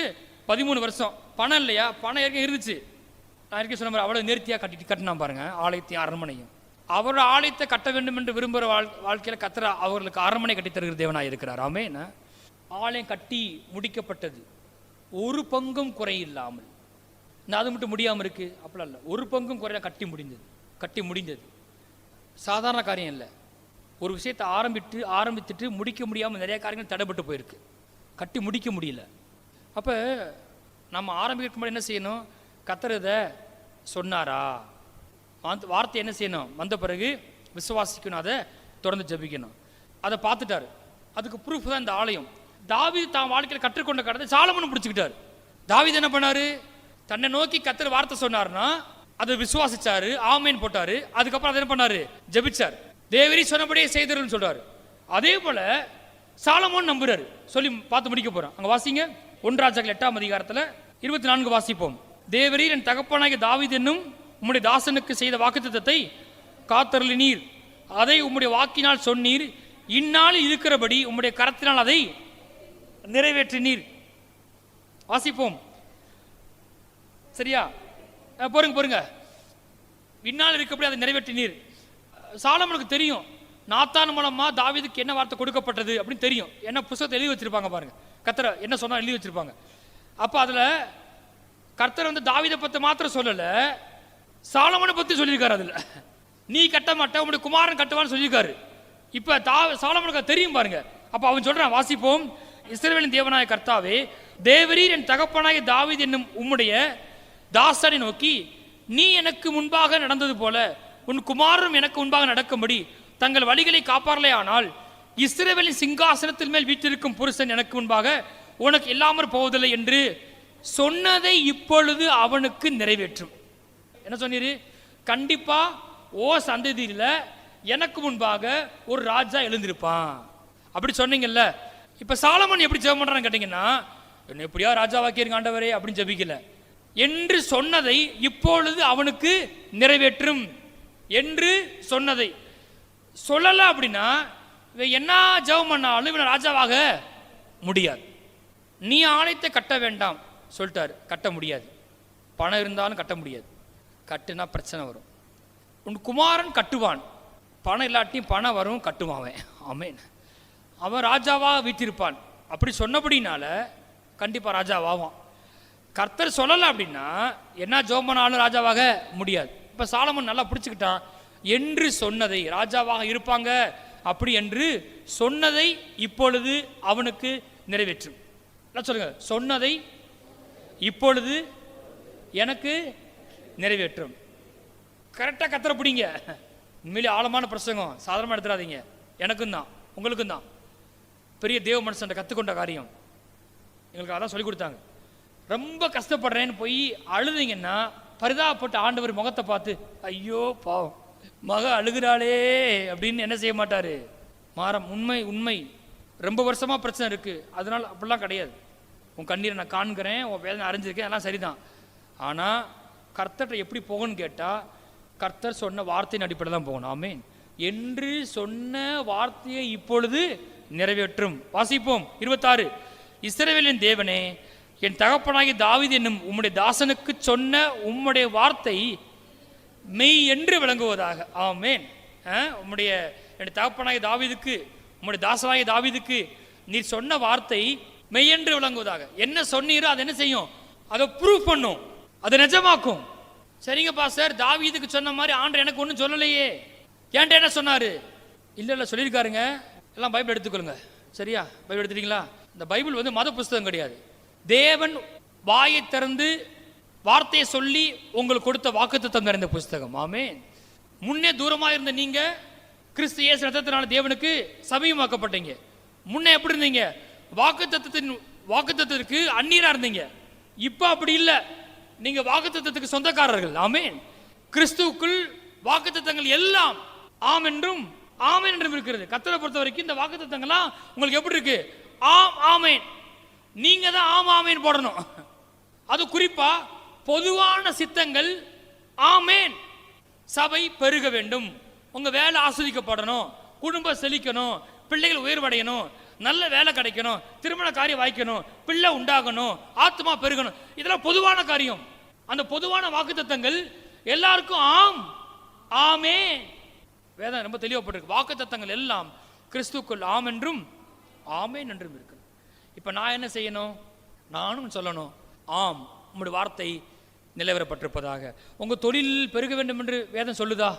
13 வருஷம். பணம் இல்லையா? பணம் ஏற்கனவே இருந்துச்சு. நான் ஏற்கனவே சொன்ன மாதிரி அவ்வளோ நேர்த்தியாக கட்டினா பாருங்க ஆலயத்தையும் அரண்மனையும். அவரோட ஆலயத்தை கட்ட வேண்டும் என்று விரும்புகிற வாழ்க்கையில் கத்திர அவர்களுக்கு அரண்மனை கட்டி தருகிற தேவனாக இருக்கிறார். ஆமென். ஆலயம் கட்டி முடிக்கப்பட்டது, ஒரு பங்கும் குறையில்லாமல். அது மட்டும் முடியாமல் இருக்கு அப்படிலாம் இல்லை, ஒரு பங்கும் குறைய கட்டி முடிந்தது. சாதாரண காரியம் இல்லை. ஒரு விஷயத்தை ஆரம்பித்துட்டு முடிக்க முடியாமல் நிறைய காரியங்கள் தடைப்பட்டு போயிருக்கு, கட்டி முடிக்க முடியல. அப்போ நம்ம ஆரம்பிக்கும் போது என்ன செய்யணும்? கத்தரதை சொன்னாரா, வார்த்தை என்ன செய்யணும்? வந்த பிறகு விசுவாசிக்கணும், அதை தொடர்ந்து ஜெபிக்கணும். அதை பார்த்துட்டாரு. அதுக்கு ப்ரூஃப் தான் இந்த ஆலயம். தாவீது தான் வாழ்க்கையில் கற்றுக்கொண்ட கடத்தை சாலமோனும் பிடிச்சிக்கிட்டாரு. தாவீது என்ன பண்ணாரு? தன்னை நோக்கி கத்தர் வார்த்தை சொன்னார்னா அதை விசுவாசிச்சாரு, ஆமேன் போட்டாரு. அதுக்கப்புறம் அதை என்ன பண்ணாரு? ஜெபிச்சார். தேவரீ சொன்னபடியே செய்தருன்னு சொல்றாரு. அதே போல சாலமோன் நம்புறாரு. சொல்லி பார்த்து முடிக்க போறோம். அங்க வாசிங்க 1 ராஜாக்கள் 8ஆம் அதிகாரத்தில் 24 வாசிப்போம். தேவரீர் என் தகப்பனாகிய தாவீது என்னும் உம்முடைய தாசனுக்கு செய்த வாக்குத்தத்தத்தை காத்தருளினீர், அதை உம்முடைய வாக்கினால் சொன்னீர், இந்நாளில் இருக்கிறபடி உம்முடைய கரத்தினால் அதை நிறைவேற்றினீர். வாசிப்போம். சரியா? பொறுங்க. இந்நாள் இருக்கப்படி அதை நிறைவேற்றினீர். சாலமோனுக்கு தெரியும் நாத்தான் மூலமா தாவீதுக்கு என்ன வார்த்தை கொடுக்கப்பட்டது அப்படின்னு தெரியும். என்ன புத்தகத்தை எழுதி வச்சிருப்பாங்க பாருங்க, கர்த்தர் என்ன சொன்னா எழுதி வச்சிருப்பாங்க. அப்ப அதுல கர்த்தர் தாவீதை பத்தி மாத்திரம் சொல்லல, சாலமோனை பத்தி சொல்லியிருக்காரு. அதுல நீ கட்ட மாட்ட, உங்களுடைய குமாரன் கட்டுவான்னு சொல்லியிருக்காரு. இப்ப சாலமோனுக்கு தெரியும் பாருங்க. அப்ப அவன் சொல்றான், வாசிப்போம். இஸ்ரவேலின் தேவனாய கர்த்தாவே, தேவரீர் என் தகப்பனாகிய தாவீது என்னும் உம்முடைய தாசனை நோக்கி, நீ எனக்கு முன்பாக நடந்தது போல உன் குமாரரும் எனக்கு முன்பாக நடக்கும்படி தங்கள் வழிகளை காப்பார்களே, ஆனால் இஸ்ரவேலின் சிங்காசனத்தில் மேல் வீற்றிருக்கும் புருஷன் எனக்கு முன்பாக உனக்கு இல்லாமற் போவதில்லை என்று சொன்னதை இப்பொழுது அவனுக்கு நிறைவேற்றும். என்ன சொன்னீரு? கண்டிப்பா சந்ததியில எனக்கு முன்பாக ஒரு ராஜா எழுந்திருப்பான் அப்படி சொன்னீங்கல்ல. இப்ப சாலமோன் எப்படி ஜெபம் பண்றான்னு கேட்டீங்கன்னா, என்ன எப்படியா ராஜாவாக்கியிருங்க ஆண்டவரே அப்படின்னு ஜெபிக்கல. என்று சொன்னதை இப்பொழுது அவனுக்கு நிறைவேற்றும் என்று சொன்னதை சொல்லல அப்படின்னா என்ன ஜெபம் பண்ணாலும் இவன் ராஜாவாக முடியாது. நீ ஆலயத்தை கட்ட வேண்டாம் சொல்லிட்டாரு, கட்ட முடியாது. பணம் இருந்தாலும் கட்ட முடியாது. கட்டுனா பிரச்சனை வரும். உன் குமாரன் கட்டுவான், பணம் இல்லாட்டியும் பணம் வரும், கட்டுவான். ஆமென். அவன் ராஜாவாக வீட்டிருப்பான். அப்படி சொன்னபடினால கண்டிப்பாக ராஜாவாவான். கர்த்தர் சொல்லலை அப்படின்னா என்ன ஜெபம் பண்ணாலும் ராஜாவாக முடியாது. இப்போ சாலமோன் நல்லா பிடிச்சிக்கிட்டான். என்று சொன்னதை ராஜாவாக இருப்பாங்க அப்படி என்று சொன்னதை இப்பொழுது அவனுக்கு நிறைவேற்றும். சொல்லுங்க, சொன்னதை இப்பொழுது எனக்கு நிறைவேற்றும். கரெக்டாக கத்தரை பிடிங்க. உண்மையிலே ஆழமான பிரசங்கம், சாதாரணமாக எடுத்துடாதீங்க. எனக்கும் தான் உங்களுக்கும் தான். பெரிய தேவ மனுஷன் கற்றுக்கொண்ட காரியம் எங்களுக்கு அதான் சொல்லி கொடுத்தாங்க. ரொம்ப கஷ்டப்படுறேன்னு போய் அழுதிங்கன்னா பரிதாபப்பட்ட ஆண்டவர் முகத்தை பார்த்து, ஐயோ பாவம் மக அழுகிறாளே அப்படின்னு என்ன செய்ய மாட்டாரு? மாறம். உண்மை ரொம்ப வருஷமா பிரச்சனை இருக்கு, அதனால அப்படிலாம் கிடையாது. உன் கண்ணீரை நான் காண்கிறேன், உன் வேதனை அறிஞ்சிருக்கேன், அதெல்லாம் சரிதான். ஆனால் கர்த்தர்கிட்ட எப்படி போகணும்னு கேட்டால் கர்த்தர் சொன்ன வார்த்தையின் அடிப்படையில் தான் போகணும். ஆமென். என்று சொன்ன வார்த்தையை இப்பொழுது நிறைவேற்றும். வாசிப்போம் 26. இஸ்ரவேலின் தேவனே, என் தகப்பனாகிய தாவீது என்னும் உம்முடைய தாசனுக்கு சொன்ன உம்முடைய வார்த்தை மெய் என்று விளங்குவதாக. ஆமென். உம்முடைய என் தகப்பனாகிய தாவீதுக்கு, உம்முடைய தாசனாகிய தாவீதுக்கு நீர் சொன்ன வார்த்தை மெய் என்று விளங்குவதாக. என்ன சொன்னீரோ அதை என்ன செய்யும்? அதை ப்ரூவ் பண்ணும், அதை நிஜமாக்கும். சரிங்க பாஸ்டர், தாவீதுக்கு சொன்ன மாதிரி ஆண்டவர் எனக்கு ஒன்றும் சொல்லலையே, ஏன்ட்ட என்ன சொன்னாரு? இல்லை சொல்லியிருக்காருங்க. எல்லாம் பைபிள் எடுத்துக்கொள்ளுங்க. சரியா? பைபிள் எடுத்துட்டீங்களா? இந்த பைபிள் மத புஸ்தகம் கிடையாது. தேவன் வாயை திறந்து வார்த்தையை சொல்லி உங்களுக்கு கொடுத்த வாக்குத்தத்தம் நிறைந்த புஸ்தகம். ஆமென். முன்னே தூரமாக இருந்த நீங்க கிறிஸ்து இயேசு ரத்தத்தினால தேவனுக்கு சமீபமாக்கப்பட்டீங்க. முன்னே எப்படி இருந்தீங்க? வாக்குத்தத்தத்திற்கு அந்நியரா இருந்தீங்க. இப்ப அப்படி இல்லை. நீங்க வாக்குத்தத்தத்துக்கு சொந்தக்காரர்கள். ஆமென். கிறிஸ்துவுக்குள் வாக்குத்தத்தங்கள் எல்லாம் ஆம் என்றும் ஆமென் என்றும் இருக்கிறது. கர்த்தரை பொறுத்த வரைக்கும் இந்த வாக்குத்தத்தங்கள்லாம் உங்களுக்கு எப்படி இருக்கு? ஆம் ஆமென். நீங்க தான் ஆம் ஆமென் போடணும். அது குறிப்பா பொதுவான சித்தங்கள் ஆமென். சபை பெருக வேண்டும், உங்க வேலை ஆஸ்வதிக்கப்படணும், குடும்பம் செழிக்கணும், பிள்ளைகள் உயர்வடையணும், நல்ல வேலை கிடைக்கணும், திருமண காரியம் வாய்க்கணும், பிள்ளை உண்டாகணும், ஆத்மா பெருகணும். இதெல்லாம் பொதுவான காரியம். அந்த பொதுவான வாக்குத்தத்தங்கள் எல்லாருக்கும் ஆம் ஆமே. வேதம் ரொம்ப தெளிவப்பட்டிருக்கு. வாக்குத்தத்தங்கள் எல்லாம் கிறிஸ்துக்குள் ஆம் என்றும் ஆமேன் என்றும் இருக்கு. இப்ப நான் என்ன செய்யணும்? நானும் சொல்லணும், ஆம் உங்களுடைய வார்த்தை நிலவரப்பட்டிருப்பதாக. உங்க தொழில் பெருக வேண்டும் என்று வேதம் சொல்லுதா?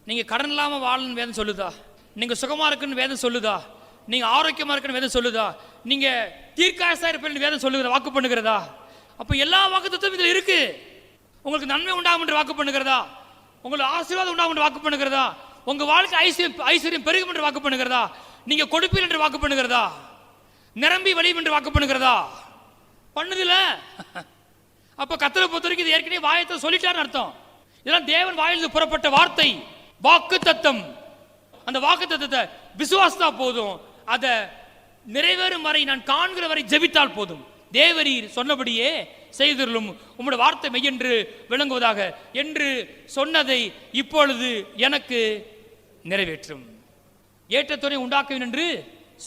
நீங்க கடன் இல்லாம வாழணும் வேதம் சொல்லுதா? நீங்க சுகமா இருக்குன்னு வேதம் சொல்லுதா? நீங்க ஆரோக்கியமா இருக்குன்னு வேதம் சொல்லுதா? நீங்க தீர்க்காயசா இருப்பேன்னு வேதம் சொல்லுகிறதா? வாக்கு பண்ணுகிறதா? அப்ப எல்லா வாக்குத்தத்தமும் இதுல இருக்கு. உங்களுக்கு நன்மை உண்டாகும் என்று வாக்கு பண்ணுகிறதா? உங்களுக்கு ஆசீர்வாதம் உண்டாகும் என்று வாக்கு பண்ணுகிறதா? உங்க வாழ்க்கை ஐஸ்வர்யம் பெருகும் என்று வாக்கு பண்ணுகிறதா? நீங்க கொடுப்பீர் என்று வாக்கு பண்ணுகிறதா? நிரம்பி வழியும் என்று வாக்கு பண்ணுகிறதா? பண்ணுதில்ல. அப்ப கர்த்தரை பொறுத்த வரைக்கும் இது ஏற்கனவே வாயத்தை சொல்லிட்டாருன்னு அர்த்தம். இதெல்லாம் தேவன் வாயிலிருந்து புறப்பட்ட வார்த்தை, வாக்குத்தத்தம். அந்த வாக்குத்தத்தத்தை விசுவாசத்தா போதும். அதை நிறைவேறும் வரை நான் காண்கிற வரை ஜெபித்தால் போதும். தேவரீர் சொன்னபடியே செய்திருளும், உம்முடைய வார்த்தை மெய்யென்று விளங்குவதாக என்று சொன்னதை இப்பொழுது எனக்கு நிறைவேற்றும். ஏற்ற துணை உண்டாக்குவேன் என்று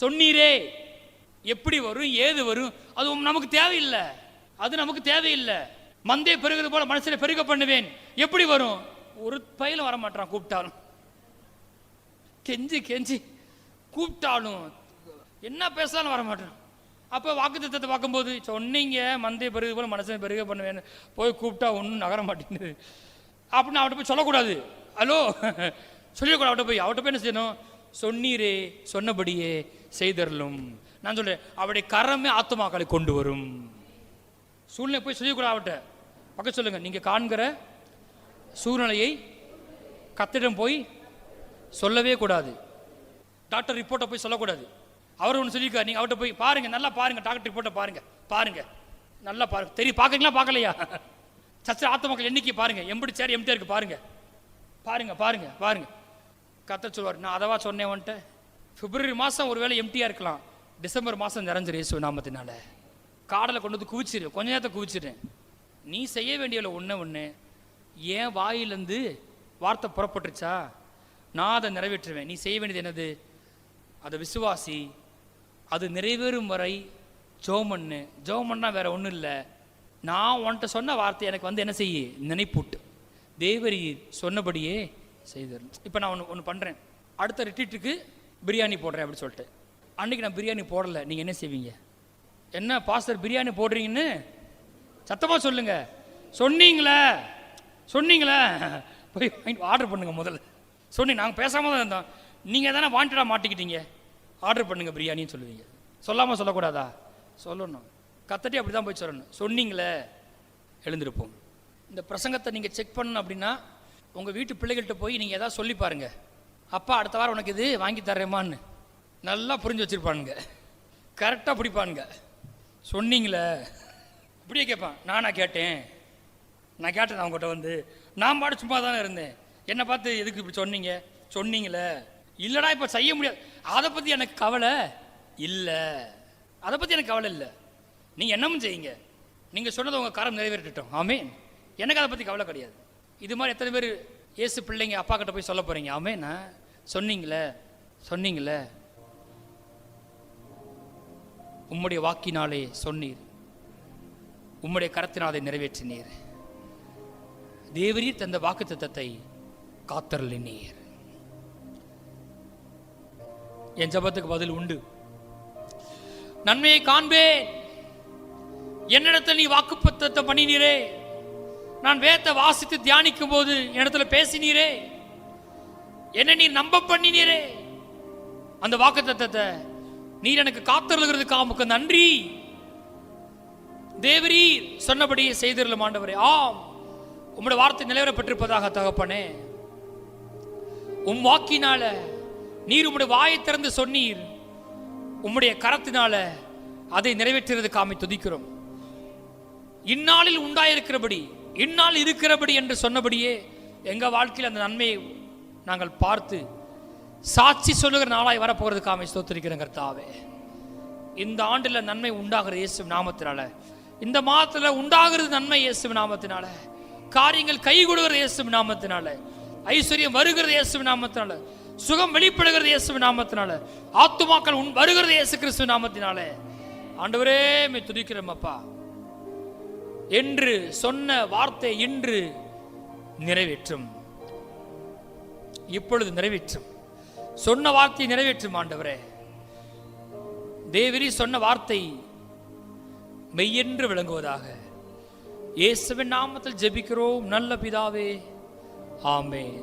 சொன்னீரே. எப்படி வரும், ஏது வரும், அது நமக்கு தேவையில்லை. அது நமக்கு தேவையில்லை. மந்தே பெருகிறது போல மனுஷனை பெருக பண்ணுவேன். எப்படி வரும்? ஒரு பயிலும் வர மாட்டான். கூப்பிட்டாலும் கெஞ்சி கெஞ்சி கூப்பிட்டாலும் என்ன பேசாலும் வர மாட்டான். அப்போ வாக்குத்தத்தத்தை பார்க்கும்போது சொன்னீங்க, மந்தே பெருகு போல மனுஷனை பெருக பண்ணுவேன், போய் கூப்பிட்டா ஒன்றும் நகர மாட்டேங்குது அப்படின்னு அவட்ட போய் சொல்லக்கூடாது. ஹலோ சொல்லிடக்கூடாது. அவட்ட போய் என்ன செய்யணும்? சொன்னீரே, சொன்னபடியே செய்தரலும். நான் சொல்றேன், அவருடைய கரமே ஆத்துமாக்களை கொண்டு வரும். சூழ்நிலை போய் சொல்லக்கூடாது. அவட்ட பக்கம் சொல்லுங்க, நீங்க காண்கிற சூழ்நிலையை கத்திடம் போய் சொல்லவே கூடாது. டாக்டர் ரிப்போர்ட்டை போய் சொல்லக்கூடாது. அவர் ஒன்று சொல்லியிருக்காரு, நீங்கள் அவர்கிட்ட போய் பாருங்க, நல்லா பாருங்க, டாக்டர் ரிப்போர்ட்டை பாருங்க நல்லா பாருங்க. தெரியும், பார்க்குறீங்களா பார்க்கலையா? சச்ச ஆத்மாக்கள் எண்ணிக்கை பாருங்க, எம்படி சேர் எம்டியா இருக்கு பாருங்க. கத்த சொல்வார், நான் அதவா சொன்னேன் வந்துட்டு. பிப்ரவரி மாதம் ஒரு வேளை எம்டியா இருக்கலாம், டிசம்பர் மாதம் நிறைஞ்சிரு இயேசு நாமத்தினால. காடலை கொண்டு வந்து குவிச்சிரு, கொஞ்ச நேரத்தை குவிச்சிரு. நீ செய்ய வேண்டியவில் ஒன்று ஏன் வாயிலேருந்து வார்த்தை புறப்பட்டுருச்சா, நான் அதை நிறைவேற்றுவேன். நீ செய்ய வேண்டியது என்னது? அதை விசுவாசி. அது நிறைவேறும் வரை ஜோமன்னு. ஜோமன்னா வேற ஒன்றும் இல்லை. நான் உன்கிட்ட சொன்ன வார்த்தை எனக்கு வந்து என்ன செய்ய நினைப்பூட்டு. தேவரி சொன்னபடியே செய்தார். இப்போ நான் ஒன்று பண்ணுறேன், அடுத்த ரிட்ரீட்டுக்கு பிரியாணி போடுறேன் அப்படின்னு சொல்லிட்டு. அன்றைக்கி நான் பிரியாணி போடலை, நீங்கள் என்ன செய்வீங்க? என்ன பாஸ்டர் பிரியாணி போடுறீங்கன்னு சத்தமாக சொல்லுங்க. சொன்னீங்களே போய் ஆர்டர் பண்ணுங்க. முதல்ல சொன்னீங்க, நாங்கள் பேசாமல் தான் இருந்தோம், நீங்கள் தானே வாண்டடாக மாட்டிக்கிட்டீங்க, ஆர்டர் பண்ணுங்க பிரியாணின்னு சொல்லுவீங்க. சொல்லாமல் சொல்லக்கூடாதா? சொல்லணும். கத்தட்டி அப்படி தான் போய் சொல்லணும். சொன்னீங்களே எழுந்திருப்போம். இந்த பிரசங்கத்தை நீங்கள் செக் பண்ணணும் அப்படின்னா உங்கள் வீட்டு பிள்ளைகள்கிட்ட போய் நீங்கள் எதாவது சொல்லி பாருங்க. அப்பா அடுத்த வாரம் உனக்கு இது வாங்கி தர்றேம்மான்னு நல்லா புரிஞ்சு வச்சுருப்பானுங்க, கரெக்டாக பிடிப்பானுங்க. சொன்னீங்களே இப்படியே கேட்பான். நான் கேட்டேன் அவங்ககிட்ட வந்து, நான் பாட்டு சும்மா தானே இருந்தேன், என்னை பார்த்து எதுக்கு இப்படி சொன்னீங்களே. இல்லைடா இப்போ செய்ய முடியாது, அதை பற்றி எனக்கு கவலை இல்லை, நீங்கள் என்னமும் செய்யுங்க, நீங்கள் சொன்னதை உங்கள் காரம் நிறைவேற்றட்டும். ஆமேன். எனக்கு அதை பற்றி கவலை கிடையாது. இது மாதிரி எத்தனை பேர் இயேசு பிள்ளைங்க அப்பா கிட்ட போய் சொல்ல போகிறீங்க? ஆமேன். சொன்னீங்களே உம்முடைய வாக்கினாலே சொன்னீர், உம்முடைய கரத்தினாலே நிறைவேற்றினீர். தேவரீர் தந்த வாக்குத்தத்தத்தை காத்தருளினீர். என் ஜெபத்துக்கு பதில் உண்டு. நன்மையை காண்பேன். என்னிடத்தில் நீ வாக்குத்தத்தம் பண்ணினீரே, நான் வேதத்தை வாசித்து தியானிக்கும் போது என்னிடத்துல பேசினீரே, என்ன நீர் நம்ப பண்ணினீரே. அந்த வாக்குத்தத்தத்தை நீர் எனக்கு காத்தருளுகிறதுக்கு உமக்கு நன்றி. தேவரீர் சொன்னபடியே செய்திருளும் ஆண்டவரே. ஆம், உம்முடைய வார்த்தை நிலவரப்பட்டிருப்பதாக தகப்பனே. உம் வாக்கினால நீர் உம்முடைய வாயை திறந்து சொன்னீர், உம்முடைய கரத்தினால அதை நிறைவேற்றுறது காமி துதிக்கிறோம். இந்நாளில் உண்டாயிருக்கிறபடி, இந்நாள் இருக்கிறபடி என்று சொன்னபடியே எங்க வாழ்க்கையில் அந்த நன்மையை நாங்கள் பார்த்து சாட்சி சொல்லுகிற நாளாய் வரப்போகிறதுக்காக ஸ்தோத்திரிக்கிறேன் கர்த்தாவே. இந்த ஆண்டில் நன்மை உண்டாகிறது இயேசு நாமத்தினால. இந்த மாதத்தில் உண்டாகிறது நன்மை இயேசு நாமத்தினால. காரியங்கள் கை கொடுக்கிறது இயேசு நாமத்தினால. ஐஸ்வர்யம் வருகிறது இயேசு நாமத்தினால. சுகம் வெளிப்படுகிறது இயேசு நாமத்தினால. ஆத்துமாக்கள் வருகிறது இயேசு கிறிஸ்து நாமத்தினால. ஆண்டவரே மே துதிக்கிறோம் அப்பா. என்று சொன்ன வார்த்தை இன்று நிறைவேற்றும், இப்பொழுது நிறைவேற்றும். சொன்ன வார்த்தை நிறைவேற்றும் ஆண்டவரே. தேவரீ சொன்ன வார்த்தை மெய்யென்று விளங்குவதாக. இயேசுவின் நாமத்தில் ஜெபிக்கிறோம் நல்ல பிதாவே, ஆமென்.